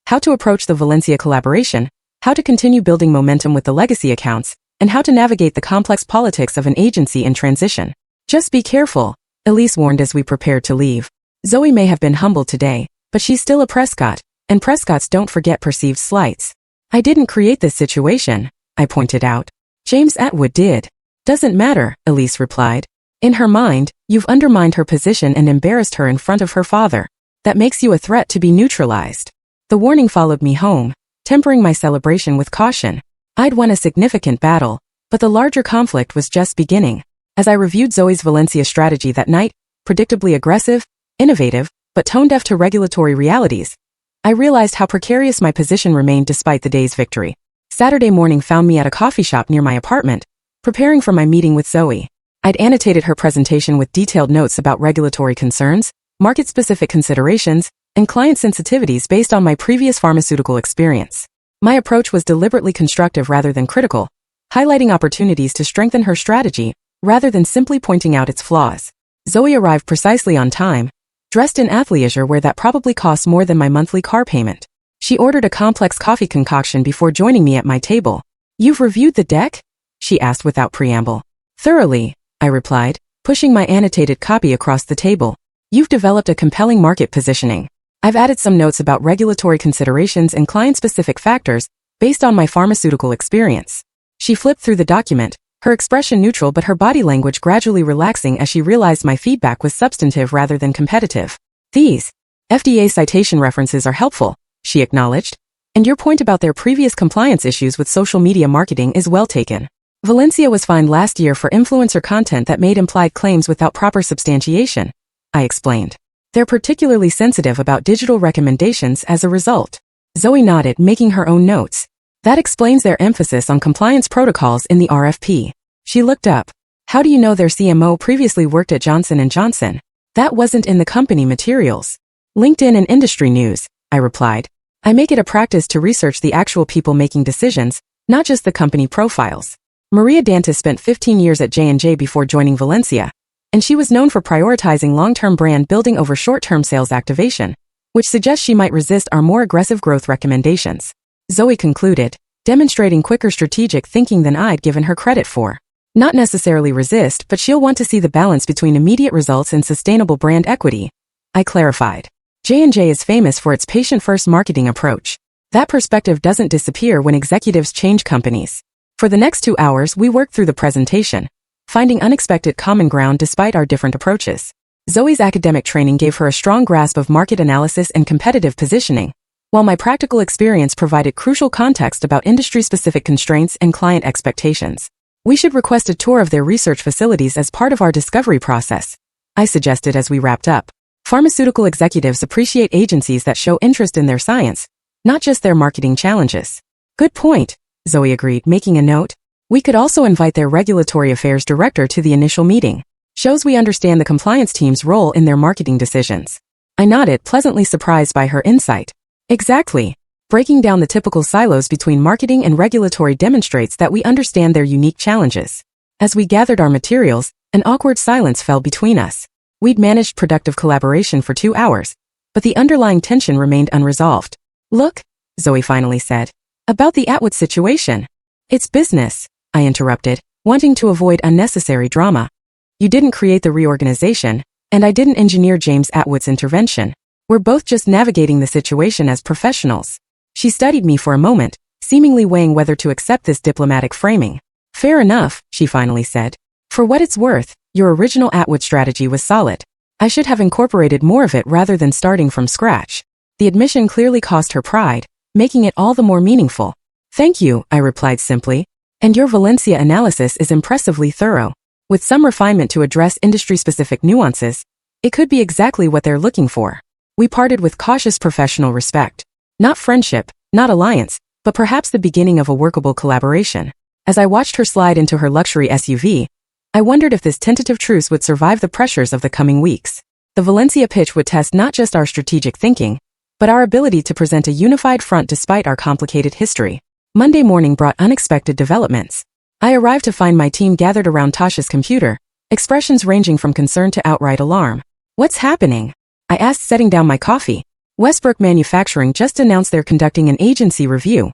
How to approach the Valencia collaboration, how to continue building momentum with the legacy accounts, and how to navigate the complex politics of an agency in transition. Just be careful, Elise warned as we prepared to leave. Zoe may have been humbled today, but she's still a Prescott, and Prescotts don't forget perceived slights. I didn't create this situation, I pointed out. James Atwood did. Doesn't matter, Elise replied. In her mind, you've undermined her position and embarrassed her in front of her father. That makes you a threat to be neutralized. The warning followed me home, tempering my celebration with caution. I'd won a significant battle, but the larger conflict was just beginning. As I reviewed Zoe's Valencia strategy that night, predictably aggressive, innovative, but tone-deaf to regulatory realities, I realized how precarious my position remained despite the day's victory. Saturday morning found me at a coffee shop near my apartment, preparing for my meeting with Zoe. I'd annotated her presentation with detailed notes about regulatory concerns, market-specific considerations, and client sensitivities based on my previous pharmaceutical experience. My approach was deliberately constructive rather than critical, highlighting opportunities to strengthen her strategy rather than simply pointing out its flaws. Zoe arrived precisely on time, dressed in athleisure wear that probably cost more than my monthly car payment. She ordered a complex coffee concoction before joining me at my table. You've reviewed the deck? She asked without preamble. Thoroughly, I replied, pushing my annotated copy across the table. You've developed a compelling market positioning. I've added some notes about regulatory considerations and client-specific factors based on my pharmaceutical experience. She flipped through the document, her expression neutral but her body language gradually relaxing as she realized my feedback was substantive rather than competitive. These FDA citation references are helpful, she acknowledged, and your point about their previous compliance issues with social media marketing is well taken. Valencia was fined last year for influencer content that made implied claims without proper substantiation, I explained. They're particularly sensitive about digital recommendations as a result. Zoe nodded, making her own notes. That explains their emphasis on compliance protocols in the RFP. She looked up. How do you know their CMO previously worked at Johnson & Johnson? That wasn't in the company materials. LinkedIn and industry news, I replied. I make it a practice to research the actual people making decisions, not just the company profiles. Maria Dantas spent 15 years at J&J before joining Valencia, and she was known for prioritizing long-term brand building over short-term sales activation, which suggests she might resist our more aggressive growth recommendations. Zoe concluded, demonstrating quicker strategic thinking than I'd given her credit for. Not necessarily resist, but she'll want to see the balance between immediate results and sustainable brand equity, I clarified. J&J is famous for its patient-first marketing approach. That perspective doesn't disappear when executives change companies. For the next 2 hours, we worked through the presentation, finding unexpected common ground despite our different approaches. Zoe's academic training gave her a strong grasp of market analysis and competitive positioning, while my practical experience provided crucial context about industry-specific constraints and client expectations. We should request a tour of their research facilities as part of our discovery process, I suggested as we wrapped up. Pharmaceutical executives appreciate agencies that show interest in their science, not just their marketing challenges. Good point, Zoe agreed, making a note. We could also invite their regulatory affairs director to the initial meeting. Shows we understand the compliance team's role in their marketing decisions. I nodded, pleasantly surprised by her insight. Exactly. Breaking down the typical silos between marketing and regulatory demonstrates that we understand their unique challenges. As we gathered our materials, an awkward silence fell between us. We'd managed productive collaboration for 2 hours, but the underlying tension remained unresolved. Look, Zoe finally said, about the Atwood situation. It's business, I interrupted, wanting to avoid unnecessary drama. You didn't create the reorganization, and I didn't engineer James Atwood's intervention. We're both just navigating the situation as professionals. She studied me for a moment, seemingly weighing whether to accept this diplomatic framing. Fair enough, she finally said. For what it's worth, your original Atwood strategy was solid. I should have incorporated more of it rather than starting from scratch. The admission clearly cost her pride, making it all the more meaningful. Thank you, I replied simply. And your Valencia analysis is impressively thorough. With some refinement to address industry-specific nuances, it could be exactly what they're looking for. We parted with cautious professional respect. Not friendship, not alliance, but perhaps the beginning of a workable collaboration. As I watched her slide into her luxury SUV, I wondered if this tentative truce would survive the pressures of the coming weeks. The Valencia pitch would test not just our strategic thinking, but our ability to present a unified front despite our complicated history. Monday morning brought unexpected developments. I arrived to find my team gathered around Tasha's computer, expressions ranging from concern to outright alarm. What's happening? I asked, setting down my coffee. Westbrook Manufacturing just announced they're conducting an agency review,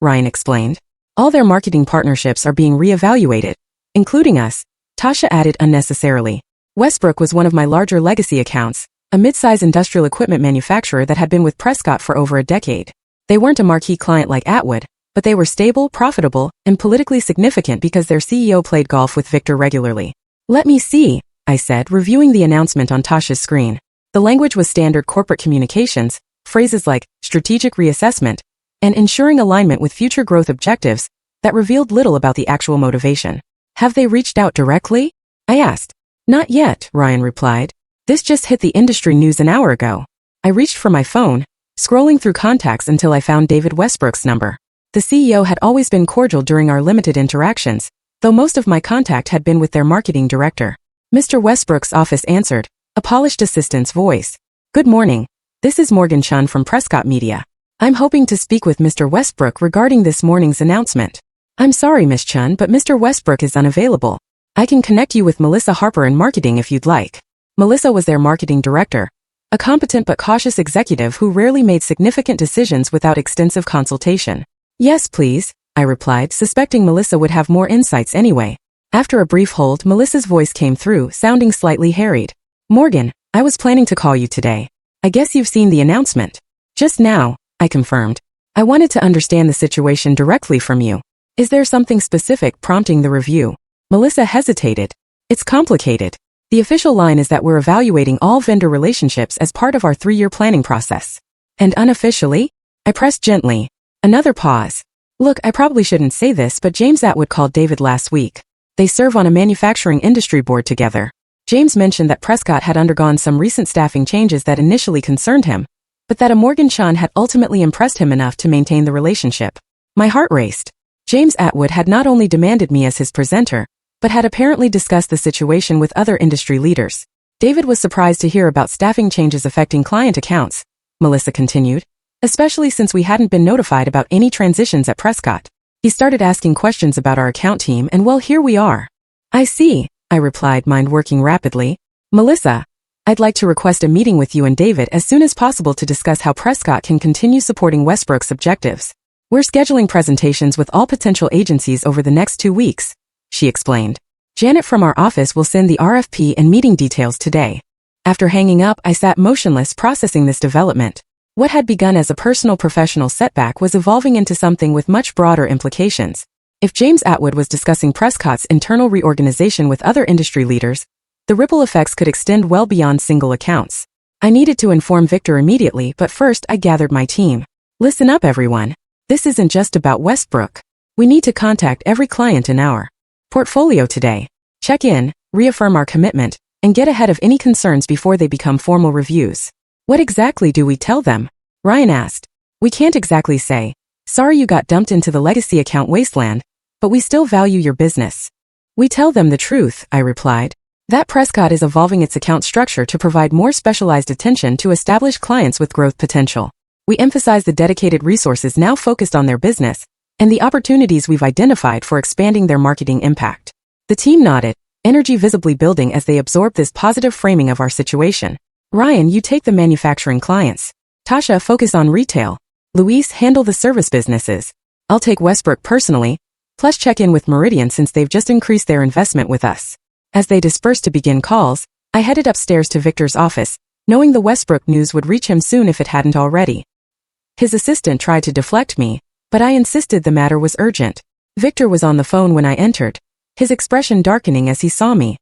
Ryan explained. All their marketing partnerships are being reevaluated, including us, Tasha added unnecessarily. Westbrook was one of my larger legacy accounts, a mid-size industrial equipment manufacturer that had been with Prescott for over a decade. They weren't a marquee client like Atwood, but they were stable, profitable, and politically significant because their CEO played golf with Victor regularly. Let me see, I said, reviewing the announcement on Tasha's screen. The language was standard corporate communications, phrases like strategic reassessment and ensuring alignment with future growth objectives that revealed little about the actual motivation. Have they reached out directly? I asked. Not yet, Ryan replied. This just hit the industry news an hour ago. I reached for my phone, scrolling through contacts until I found David Westbrook's number. The CEO had always been cordial during our limited interactions, though most of my contact had been with their marketing director. Mr. Westbrook's office answered, a polished assistant's voice. Good morning. This is Morgan Chun from Prescott Media. I'm hoping to speak with Mr. Westbrook regarding this morning's announcement. I'm sorry, Ms. Chun, but Mr. Westbrook is unavailable. I can connect you with Melissa Harper in marketing if you'd like. Melissa was their marketing director, a competent but cautious executive who rarely made significant decisions without extensive consultation. Yes, please, I replied, suspecting Melissa would have more insights anyway. After a brief hold, Melissa's voice came through, sounding slightly harried. Morgan, I was planning to call you today. I guess you've seen the announcement. Just now, I confirmed. I wanted to understand the situation directly from you. Is there something specific prompting the review? Melissa hesitated. It's complicated. The official line is that we're evaluating all vendor relationships as part of our 3-year planning process. And unofficially? I pressed gently. Another pause. Look, I probably shouldn't say this, but James Atwood called David last week. They serve on a manufacturing industry board together. James mentioned that Prescott had undergone some recent staffing changes that initially concerned him, but that a Morgan Chun had ultimately impressed him enough to maintain the relationship. My heart raced. James Atwood had not only demanded me as his presenter, but had apparently discussed the situation with other industry leaders. David was surprised to hear about staffing changes affecting client accounts, Melissa continued, especially since we hadn't been notified about any transitions at Prescott. He started asking questions about our account team, and well, here we are. I see, I replied, mind working rapidly. Melissa, I'd like to request a meeting with you and David as soon as possible to discuss how Prescott can continue supporting Westbrook's objectives. We're scheduling presentations with all potential agencies over the next 2 weeks, she explained. Janet from our office will send the RFP and meeting details today. After hanging up, I sat motionless, processing this development. What had begun as a personal professional setback was evolving into something with much broader implications. If James Atwood was discussing Prescott's internal reorganization with other industry leaders, the ripple effects could extend well beyond single accounts. I needed to inform Victor immediately, but first I gathered my team. Listen up, everyone. This isn't just about Westbrook. We need to contact every client in our portfolio today. Check in, reaffirm our commitment, and get ahead of any concerns before they become formal reviews. What exactly do we tell them? Ryan asked. We can't exactly say, sorry you got dumped into the legacy account wasteland, but we still value your business. We tell them the truth, I replied. That Prescott is evolving its account structure to provide more specialized attention to established clients with growth potential. We emphasize the dedicated resources now focused on their business and the opportunities we've identified for expanding their marketing impact. The team nodded, energy visibly building as they absorbed this positive framing of our situation. Ryan, you take the manufacturing clients. Tasha, focus on retail. Luis, handle the service businesses. I'll take Westbrook personally, plus check in with Meridian since they've just increased their investment with us. As they dispersed to begin calls, I headed upstairs to Victor's office, knowing the Westbrook news would reach him soon if it hadn't already. His assistant tried to deflect me, but I insisted the matter was urgent. Victor was on the phone when I entered, his expression darkening as he saw me.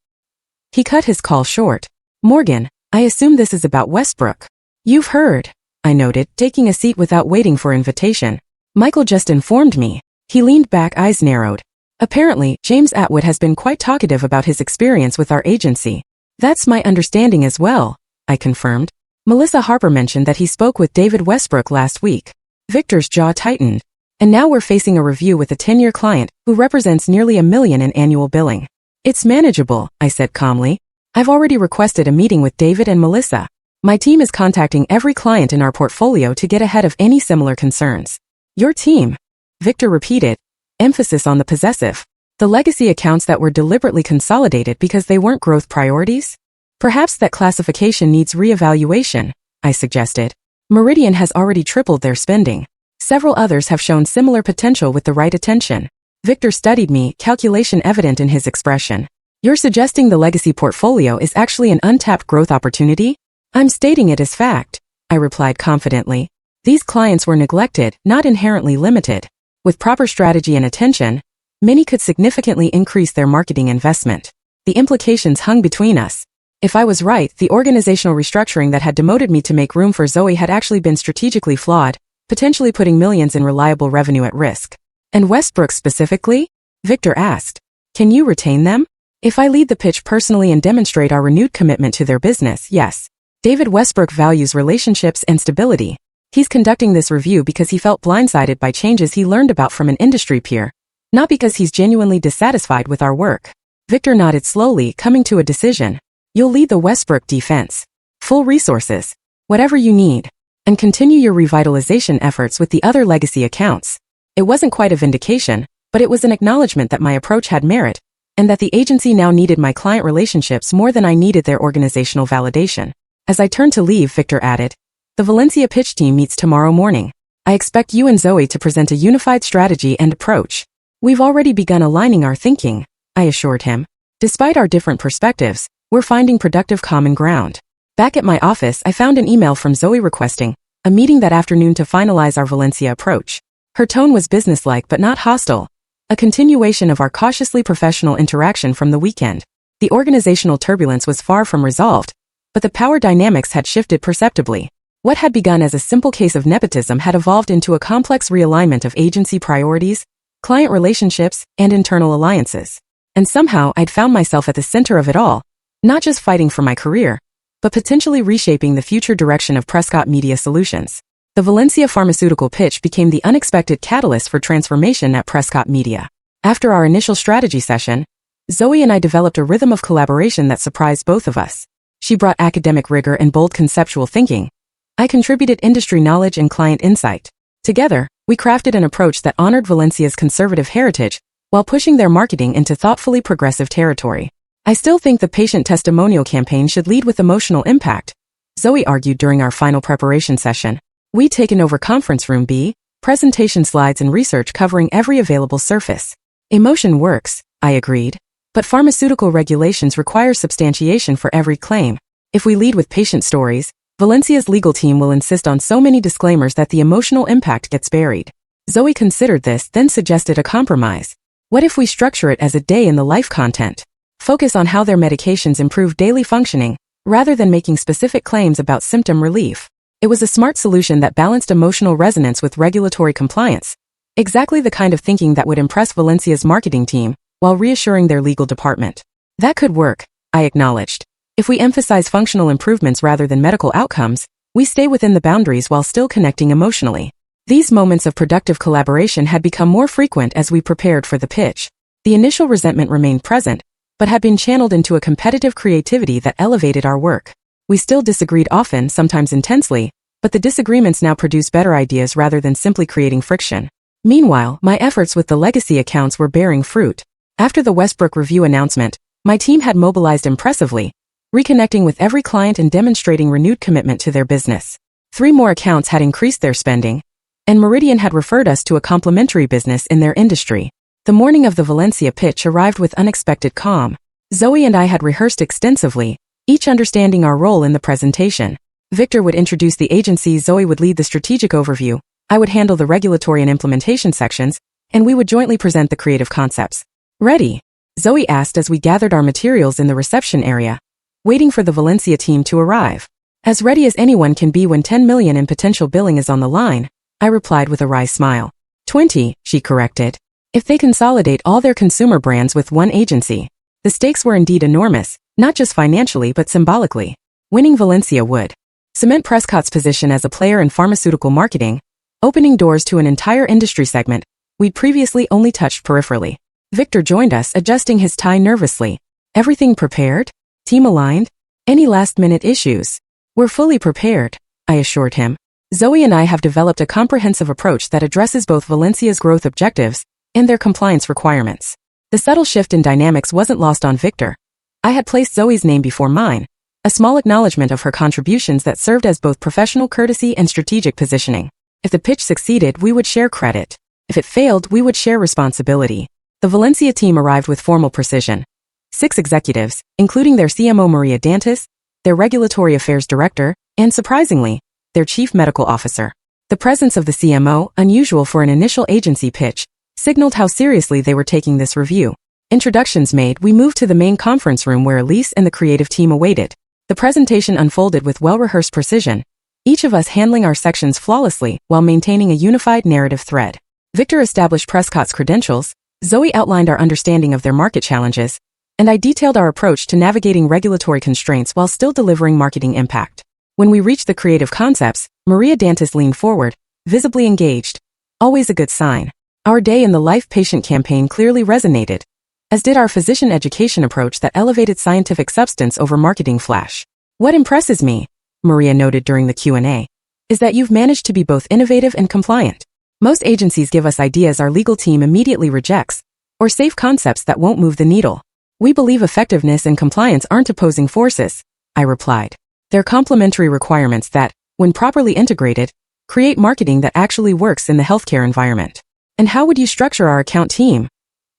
He cut his call short. Morgan, I assume this is about Westbrook. You've heard, I noted, taking a seat without waiting for invitation. Michael just informed me. He leaned back, eyes narrowed. Apparently, James Atwood has been quite talkative about his experience with our agency. That's my understanding as well, I confirmed. Melissa Harper mentioned that he spoke with David Westbrook last week. Victor's jaw tightened. And now we're facing a review with a 10-year client who represents nearly $1 million in annual billing. It's manageable, I said calmly. I've already requested a meeting with David and Melissa. My team is contacting every client in our portfolio to get ahead of any similar concerns. Your team? Victor repeated, emphasis on the possessive. The legacy accounts that were deliberately consolidated because they weren't growth priorities? Perhaps that classification needs reevaluation, I suggested. Meridian has already tripled their spending. Several others have shown similar potential with the right attention. Victor studied me, calculation evident in his expression. You're suggesting the legacy portfolio is actually an untapped growth opportunity? I'm stating it as fact, I replied confidently. These clients were neglected, not inherently limited. With proper strategy and attention, many could significantly increase their marketing investment. The implications hung between us. If I was right, the organizational restructuring that had demoted me to make room for Zoe had actually been strategically flawed, potentially putting millions in reliable revenue at risk. And Westbrook specifically? Victor asked. Can you retain them? If I lead the pitch personally and demonstrate our renewed commitment to their business, yes. David Westbrook values relationships and stability. He's conducting this review because he felt blindsided by changes he learned about from an industry peer, not because he's genuinely dissatisfied with our work. Victor nodded slowly, coming to a decision. You'll lead the Westbrook defense. Full resources. Whatever you need. And continue your revitalization efforts with the other legacy accounts. It wasn't quite a vindication, but it was an acknowledgement that my approach had merit, and that the agency now needed my client relationships more than I needed their organizational validation. As I turned to leave, Victor added, the Valencia pitch team meets tomorrow morning. I expect you and Zoe to present a unified strategy and approach. We've already begun aligning our thinking, I assured him. Despite our different perspectives, we're finding productive common ground. Back at my office, I found an email from Zoe requesting a meeting that afternoon to finalize our Valencia approach. Her tone was businesslike but not hostile, a continuation of our cautiously professional interaction from the weekend. The organizational turbulence was far from resolved, but the power dynamics had shifted perceptibly. What had begun as a simple case of nepotism had evolved into a complex realignment of agency priorities, client relationships, and internal alliances. And somehow I'd found myself at the center of it all, not just fighting for my career, but potentially reshaping the future direction of Prescott Media Solutions. The Valencia pharmaceutical pitch became the unexpected catalyst for transformation at Prescott Media. After our initial strategy session, Zoe and I developed a rhythm of collaboration that surprised both of us. She brought academic rigor and bold conceptual thinking. I contributed industry knowledge and client insight. Together, we crafted an approach that honored Valencia's conservative heritage while pushing their marketing into thoughtfully progressive territory. I still think the patient testimonial campaign should lead with emotional impact, Zoe argued during our final preparation session. We'd taken over conference room B, presentation slides and research covering every available surface. Emotion works, I agreed, but pharmaceutical regulations require substantiation for every claim. If we lead with patient stories, Valencia's legal team will insist on so many disclaimers that the emotional impact gets buried. Zoe considered this, then suggested a compromise. What if we structure it as a day in the life content? Focus on how their medications improve daily functioning, rather than making specific claims about symptom relief. It was a smart solution that balanced emotional resonance with regulatory compliance. Exactly the kind of thinking that would impress Valencia's marketing team, while reassuring their legal department. That could work, I acknowledged. If we emphasize functional improvements rather than medical outcomes, we stay within the boundaries while still connecting emotionally. These moments of productive collaboration had become more frequent as we prepared for the pitch. The initial resentment remained present, but had been channeled into a competitive creativity that elevated our work. We still disagreed often, sometimes intensely, but the disagreements now produce better ideas rather than simply creating friction. Meanwhile, my efforts with the legacy accounts were bearing fruit. After the Westbrook Review announcement, my team had mobilized impressively, reconnecting with every client and demonstrating renewed commitment to their business. 3 more accounts had increased their spending, and Meridian had referred us to a complementary business in their industry. The morning of the Valencia pitch arrived with unexpected calm. Zoe and I had rehearsed extensively, each understanding our role in the presentation. Victor would introduce the agency, Zoe would lead the strategic overview, I would handle the regulatory and implementation sections, and we would jointly present the creative concepts. Ready? Zoe asked as we gathered our materials in the reception area, waiting for the Valencia team to arrive. As ready as anyone can be when 10 million in potential billing is on the line, I replied with a wry smile. 20, she corrected. If they consolidate all their consumer brands with one agency. The stakes were indeed enormous, not just financially but symbolically. Winning Valencia would cement Prescott's position as a player in pharmaceutical marketing, opening doors to an entire industry segment we'd previously only touched peripherally. Victor joined us, adjusting his tie nervously. Everything prepared? Team aligned? Any last-minute issues? We're fully prepared, I assured him. Zoe and I have developed a comprehensive approach that addresses both Valencia's growth objectives and their compliance requirements. The subtle shift in dynamics wasn't lost on Victor. I had placed Zoe's name before mine, a small acknowledgement of her contributions that served as both professional courtesy and strategic positioning. If the pitch succeeded, we would share credit. If it failed, we would share responsibility. The Valencia team arrived with formal precision. 6 executives, including their CMO Maria Dantas, their regulatory affairs director, and surprisingly, their chief medical officer. The presence of the CMO, unusual for an initial agency pitch, signaled how seriously they were taking this review. Introductions made, we moved to the main conference room where Elise and the creative team awaited. The presentation unfolded with well-rehearsed precision, each of us handling our sections flawlessly while maintaining a unified narrative thread. Victor established Prescott's credentials, Zoe outlined our understanding of their market challenges, and I detailed our approach to navigating regulatory constraints while still delivering marketing impact. When we reached the creative concepts, Maria Dantas leaned forward, visibly engaged. Always a good sign. Our Day in the Life patient campaign clearly resonated, as did our physician education approach that elevated scientific substance over marketing flash. What impresses me, Maria noted during the Q&A, is that you've managed to be both innovative and compliant. Most agencies give us ideas our legal team immediately rejects, or safe concepts that won't move the needle. We believe effectiveness and compliance aren't opposing forces, I replied. They're complementary requirements that, when properly integrated, create marketing that actually works in the healthcare environment. And how would you structure our account team?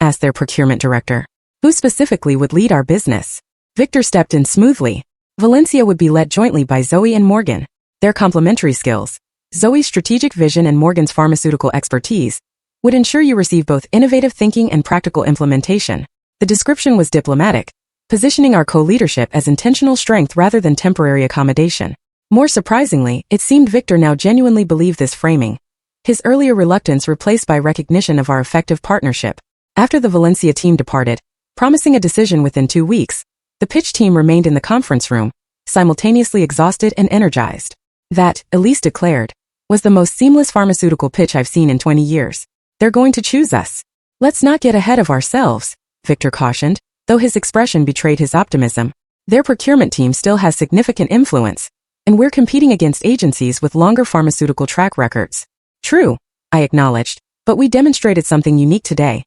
Asked their procurement director. Who specifically would lead our business? Victor stepped in smoothly. Valencia would be led jointly by Zoe and Morgan. Their complementary skills, Zoe's strategic vision and Morgan's pharmaceutical expertise, would ensure you receive both innovative thinking and practical implementation. The description was diplomatic, positioning our co-leadership as intentional strength rather than temporary accommodation. More surprisingly, it seemed Victor now genuinely believed this framing, his earlier reluctance replaced by recognition of our effective partnership. After the Valencia team departed, promising a decision within 2 weeks, the pitch team remained in the conference room, simultaneously exhausted and energized. That, Elise declared, was the most seamless pharmaceutical pitch I've seen in 20 years. They're going to choose us. Let's not get ahead of ourselves, Victor cautioned, though his expression betrayed his optimism. Their procurement team still has significant influence, and we're competing against agencies with longer pharmaceutical track records. True, I acknowledged, but we demonstrated something unique today.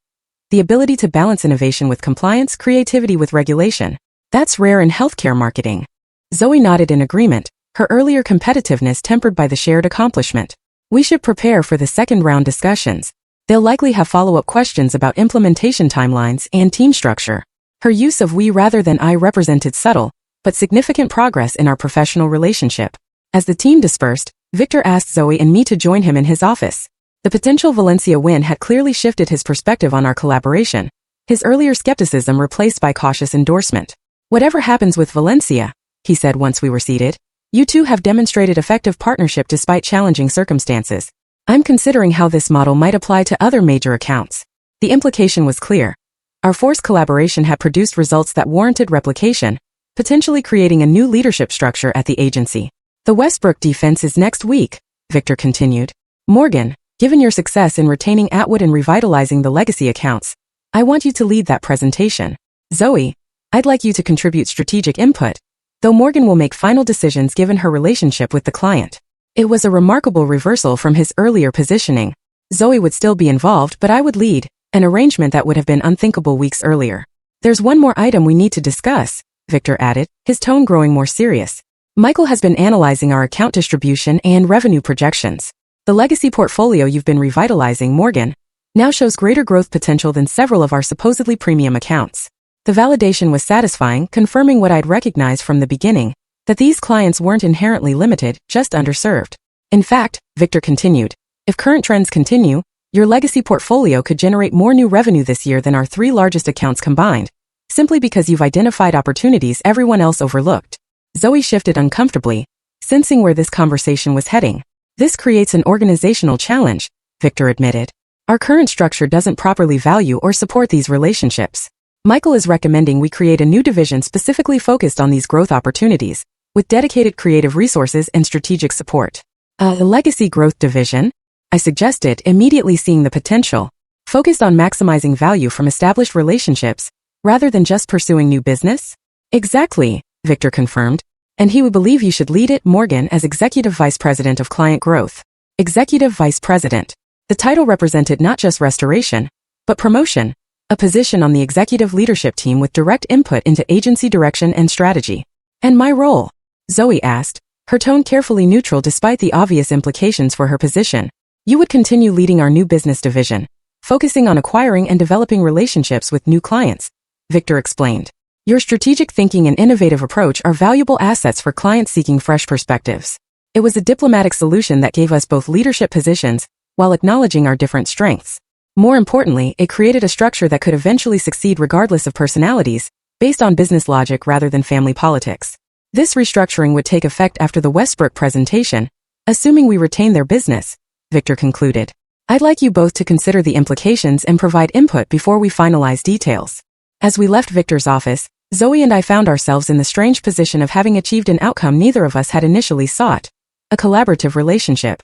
The ability to balance innovation with compliance, creativity with regulation. That's rare in healthcare marketing. Zoe nodded in agreement, her earlier competitiveness tempered by the shared accomplishment. We should prepare for the second round discussions. They'll likely have follow-up questions about implementation timelines and team structure. Her use of we rather than I represented subtle, but significant progress in our professional relationship. As the team dispersed, Victor asked Zoe and me to join him in his office. The potential Valencia win had clearly shifted his perspective on our collaboration, his earlier skepticism replaced by cautious endorsement. Whatever happens with Valencia, he said once we were seated, you two have demonstrated effective partnership despite challenging circumstances. I'm considering how this model might apply to other major accounts. The implication was clear. Our forced collaboration had produced results that warranted replication, potentially creating a new leadership structure at the agency. The Westbrook defense is next week, Victor continued. Morgan, given your success in retaining Atwood and revitalizing the legacy accounts, I want you to lead that presentation. Zoe, I'd like you to contribute strategic input, though Morgan will make final decisions given her relationship with the client. It was a remarkable reversal from his earlier positioning. Zoe would still be involved, but I would lead, an arrangement that would have been unthinkable weeks earlier. There's one more item we need to discuss, Victor added, his tone growing more serious. Michael has been analyzing our account distribution and revenue projections. The legacy portfolio you've been revitalizing, Morgan, now shows greater growth potential than several of our supposedly premium accounts. The validation was satisfying, confirming what I'd recognized from the beginning, that these clients weren't inherently limited, just underserved. In fact, Victor continued, if current trends continue, your legacy portfolio could generate more new revenue this year than our 3 largest accounts combined, simply because you've identified opportunities everyone else overlooked. Zoe shifted uncomfortably, sensing where this conversation was heading. This creates an organizational challenge, Victor admitted. Our current structure doesn't properly value or support these relationships. Michael is recommending we create a new division specifically focused on these growth opportunities, with dedicated creative resources and strategic support. A legacy growth division? I suggested, immediately seeing the potential, focused on maximizing value from established relationships, rather than just pursuing new business? Exactly, Victor confirmed, and he would believe you should lead it, Morgan, as Executive Vice President of Client Growth. Executive Vice President. The title represented not just restoration, but promotion, a position on the executive leadership team with direct input into agency direction and strategy. And my role? Zoe asked, her tone carefully neutral despite the obvious implications for her position. You would continue leading our new business division, focusing on acquiring and developing relationships with new clients, Victor explained. Your strategic thinking and innovative approach are valuable assets for clients seeking fresh perspectives. It was a diplomatic solution that gave us both leadership positions, while acknowledging our different strengths. More importantly, it created a structure that could eventually succeed regardless of personalities, based on business logic rather than family politics. This restructuring would take effect after the Westbrook presentation, assuming we retain their business, Victor concluded. I'd like you both to consider the implications and provide input before we finalize details. As we left Victor's office, Zoe and I found ourselves in the strange position of having achieved an outcome neither of us had initially sought, a collaborative relationship.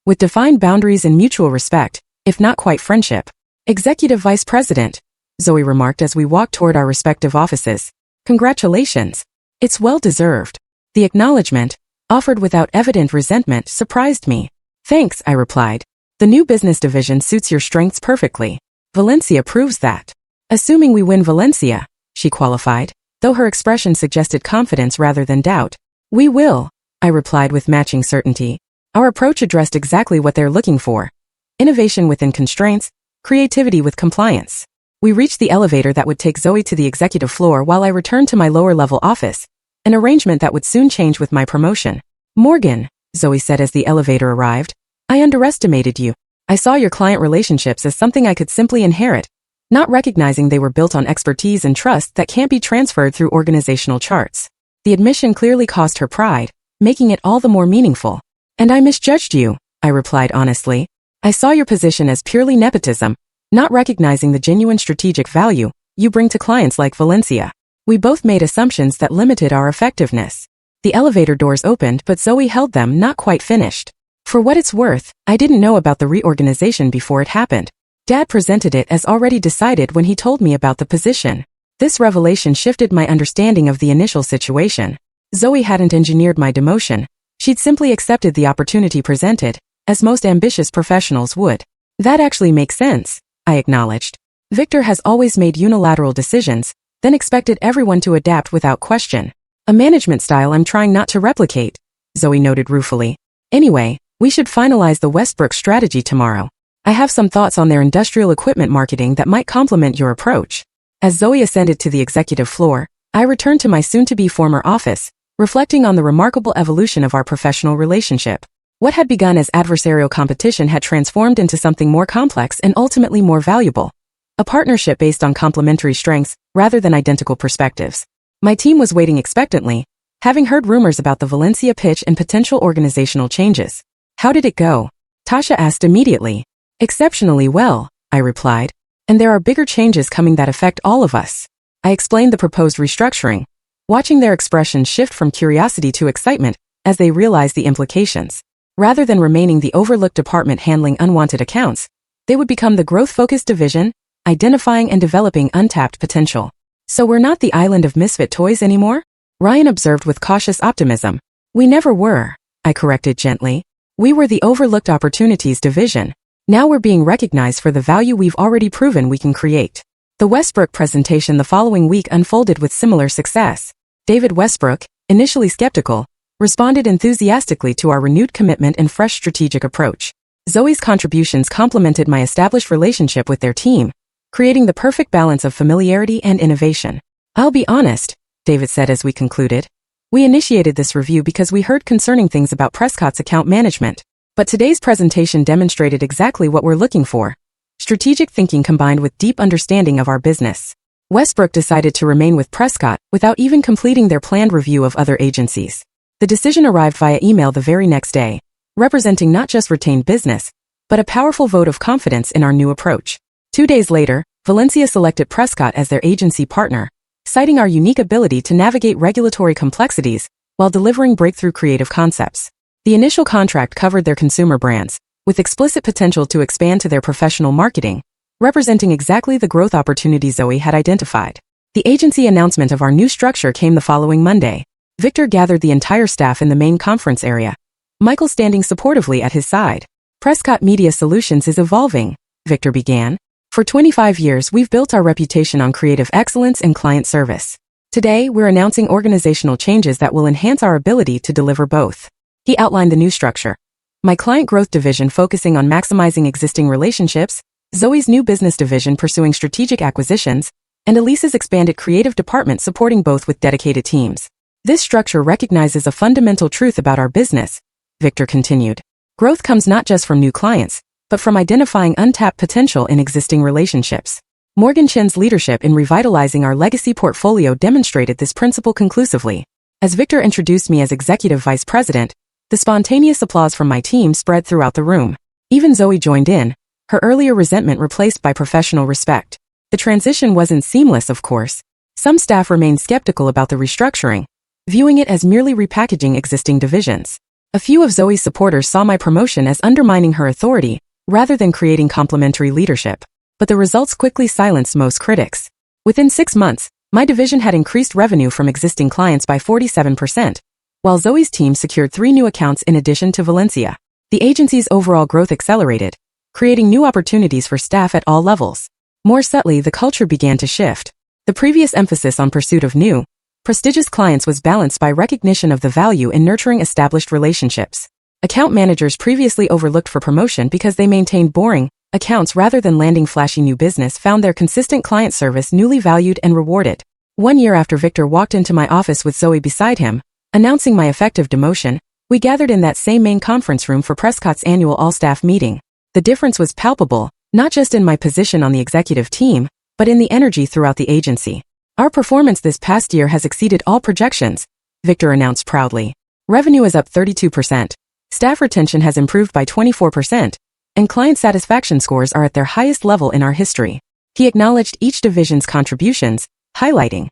With defined boundaries and mutual respect, if not quite friendship. Executive Vice President, Zoe remarked as we walked toward our respective offices. Congratulations. It's well deserved. The acknowledgement, offered without evident resentment, surprised me. Thanks, I replied. The new business division suits your strengths perfectly. Valencia proves that. Assuming we win Valencia, she qualified, though her expression suggested confidence rather than doubt. We will, I replied with matching certainty. Our approach addressed exactly what they're looking for. Innovation within constraints, creativity with compliance. We reached the elevator that would take Zoe to the executive floor while I returned to my lower-level office, an arrangement that would soon change with my promotion. Morgan, Zoe said as the elevator arrived, I underestimated you. I saw your client relationships as something I could simply inherit, not recognizing they were built on expertise and trust that can't be transferred through organizational charts. The admission clearly caused her pride, making it all the more meaningful. And I misjudged you, I replied honestly. I saw your position as purely nepotism, not recognizing the genuine strategic value you bring to clients like Valencia. We both made assumptions that limited our effectiveness. The elevator doors opened, but Zoe held them, not quite finished. For what it's worth, I didn't know about the reorganization before it happened. Dad presented it as already decided when he told me about the position. This revelation shifted my understanding of the initial situation. Zoe hadn't engineered my demotion. She'd simply accepted the opportunity presented, as most ambitious professionals would. That actually makes sense, I acknowledged. Victor has always made unilateral decisions, then expected everyone to adapt without question. A management style I'm trying not to replicate, Zoe noted ruefully. Anyway, we should finalize the Westbrook strategy tomorrow. I have some thoughts on their industrial equipment marketing that might complement your approach. As Zoe ascended to the executive floor, I returned to my soon-to-be former office, reflecting on the remarkable evolution of our professional relationship. What had begun as adversarial competition had transformed into something more complex and ultimately more valuable. A partnership based on complementary strengths rather than identical perspectives. My team was waiting expectantly, having heard rumors about the Valencia pitch and potential organizational changes. How did it go? Tasha asked immediately. Exceptionally well, I replied. And there are bigger changes coming that affect all of us. I explained the proposed restructuring, watching their expressions shift from curiosity to excitement as they realized the implications. Rather than remaining the overlooked department handling unwanted accounts, they would become the growth-focused division, identifying and developing untapped potential. So we're not the island of misfit toys anymore? Ryan observed with cautious optimism. We never were, I corrected gently. We were the overlooked opportunities division. Now we're being recognized for the value we've already proven we can create. The Westbrook presentation the following week unfolded with similar success. David Westbrook, initially skeptical, responded enthusiastically to our renewed commitment and fresh strategic approach. Zoe's contributions complemented my established relationship with their team, creating the perfect balance of familiarity and innovation. I'll be honest, David said as we concluded. We initiated this review because we heard concerning things about Prescott's account management. But today's presentation demonstrated exactly what we're looking for. Strategic thinking combined with deep understanding of our business. Westbrook decided to remain with Prescott without even completing their planned review of other agencies. The decision arrived via email the very next day, representing not just retained business, but a powerful vote of confidence in our new approach. 2 days later, Valencia selected Prescott as their agency partner, citing our unique ability to navigate regulatory complexities while delivering breakthrough creative concepts. The initial contract covered their consumer brands, with explicit potential to expand to their professional marketing, representing exactly the growth opportunity Zoe had identified. The agency announcement of our new structure came the following Monday. Victor gathered the entire staff in the main conference area, Michael standing supportively at his side. Prescott Media Solutions is evolving, Victor began. For 25 years, we've built our reputation on creative excellence and client service. Today, we're announcing organizational changes that will enhance our ability to deliver both. He outlined the new structure. My client growth division focusing on maximizing existing relationships, Zoe's new business division pursuing strategic acquisitions, and Elise's expanded creative department supporting both with dedicated teams. This structure recognizes a fundamental truth about our business, Victor continued. Growth comes not just from new clients, but from identifying untapped potential in existing relationships. Morgan Chen's leadership in revitalizing our legacy portfolio demonstrated this principle conclusively. As Victor introduced me as Executive Vice President, the spontaneous applause from my team spread throughout the room. Even Zoe joined in, her earlier resentment replaced by professional respect. The transition wasn't seamless, of course. Some staff remained skeptical about the restructuring, viewing it as merely repackaging existing divisions. A few of Zoe's supporters saw my promotion as undermining her authority, rather than creating complementary leadership. But the results quickly silenced most critics. Within 6 months, my division had increased revenue from existing clients by 47%, while Zoe's team secured 3 new accounts in addition to Valencia. The agency's overall growth accelerated, creating new opportunities for staff at all levels. More subtly, the culture began to shift. The previous emphasis on pursuit of new, prestigious clients was balanced by recognition of the value in nurturing established relationships. Account managers previously overlooked for promotion because they maintained boring accounts rather than landing flashy new business found their consistent client service newly valued and rewarded. 1 year after Victor walked into my office with Zoe beside him, announcing my effective demotion, we gathered in that same main conference room for Prescott's annual all-staff meeting. The difference was palpable, not just in my position on the executive team, but in the energy throughout the agency. Our performance this past year has exceeded all projections, Victor announced proudly. Revenue is up 32%, staff retention has improved by 24%, and client satisfaction scores are at their highest level in our history. He acknowledged each division's contributions, highlighting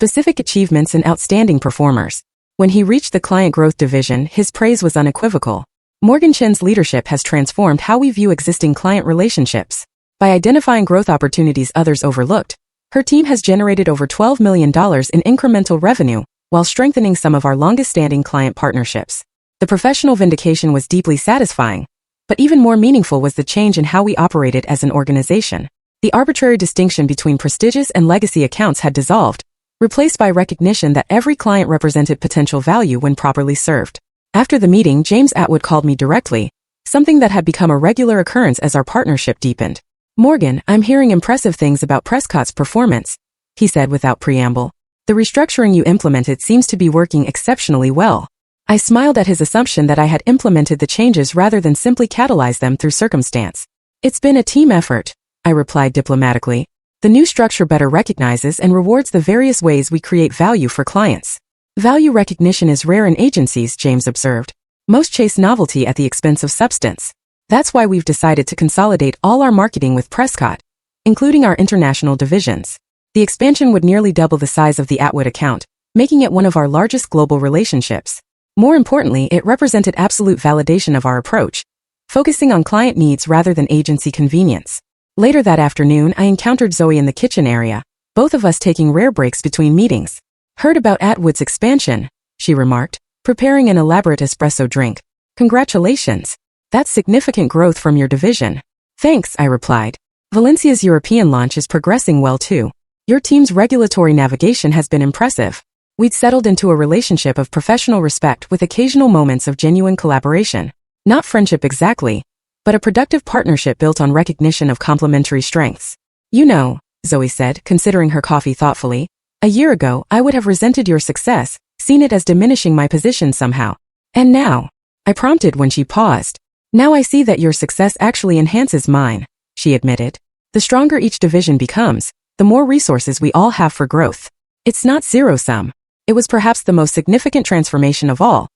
specific achievements and outstanding performers. When he reached the client growth division, his praise was unequivocal. Morgan Chen's leadership has transformed how we view existing client relationships. By identifying growth opportunities others overlooked, her team has generated over $12 million in incremental revenue, while strengthening some of our longest-standing client partnerships. The professional vindication was deeply satisfying, but even more meaningful was the change in how we operated as an organization. The arbitrary distinction between prestigious and legacy accounts had dissolved, replaced by recognition that every client represented potential value when properly served. After the meeting, James Atwood called me directly, something that had become a regular occurrence as our partnership deepened. "Morgan, I'm hearing impressive things about Prescott's performance," he said without preamble. "The restructuring you implemented seems to be working exceptionally well." I smiled at his assumption that I had implemented the changes rather than simply catalyzed them through circumstance. "It's been a team effort," I replied diplomatically. "The new structure better recognizes and rewards the various ways we create value for clients." "Value recognition is rare in agencies," James observed. "Most chase novelty at the expense of substance. That's why we've decided to consolidate all our marketing with Prescott, including our international divisions." The expansion would nearly double the size of the Atwood account, making it one of our largest global relationships. More importantly, it represented absolute validation of our approach, focusing on client needs rather than agency convenience. Later that afternoon, I encountered Zoe in the kitchen area, both of us taking rare breaks between meetings. "Heard about Atwood's expansion," she remarked, preparing an elaborate espresso drink. "Congratulations. That's significant growth from your division." "Thanks," I replied. "Valencia's European launch is progressing well too. Your team's regulatory navigation has been impressive." We'd settled into a relationship of professional respect with occasional moments of genuine collaboration. Not friendship exactly, but a productive partnership built on recognition of complementary strengths. "You know," Zoe said, considering her coffee thoughtfully, "a year ago, I would have resented your success, seen it as diminishing my position somehow. And now," I prompted when she paused. "Now I see that your success actually enhances mine," she admitted. "The stronger each division becomes, the more resources we all have for growth. It's not zero-sum." It was perhaps the most significant transformation of all.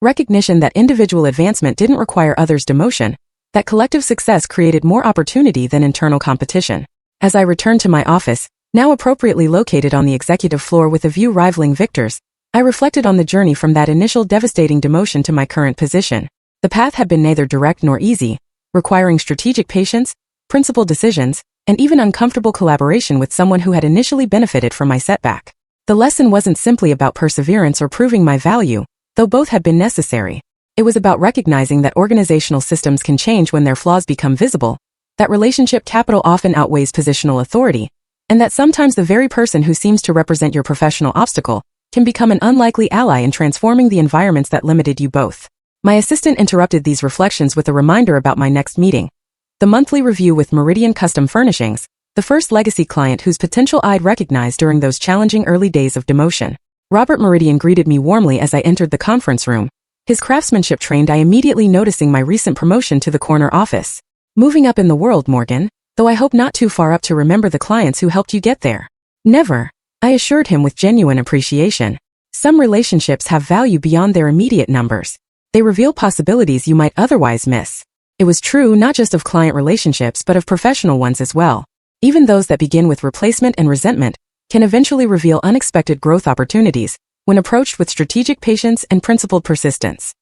Recognition that individual advancement didn't require others' demotion, that collective success created more opportunity than internal competition. As I returned to my office, now appropriately located on the executive floor with a view rivaling Victor's, I reflected on the journey from that initial devastating demotion to my current position. The path had been neither direct nor easy, requiring strategic patience, principled decisions, and even uncomfortable collaboration with someone who had initially benefited from my setback. The lesson wasn't simply about perseverance or proving my value, though both had been necessary. It was about recognizing that organizational systems can change when their flaws become visible, that relationship capital often outweighs positional authority, and that sometimes the very person who seems to represent your professional obstacle can become an unlikely ally in transforming the environments that limited you both. My assistant interrupted these reflections with a reminder about my next meeting. The monthly review with Meridian Custom Furnishings, the first legacy client whose potential I'd recognized during those challenging early days of demotion. Robert Meridian greeted me warmly as I entered the conference room. His craftsmanship trained I immediately noticing my recent promotion to the corner office. "Moving up in the world, Morgan, though I hope not too far up to remember the clients who helped you get there." "Never," I assured him with genuine appreciation. Some relationships have value beyond their immediate numbers. They reveal possibilities you might otherwise miss. It was true not just of client relationships but of professional ones as well. Even those that begin with replacement and resentment can eventually reveal unexpected growth opportunities when approached with strategic patience and principled persistence.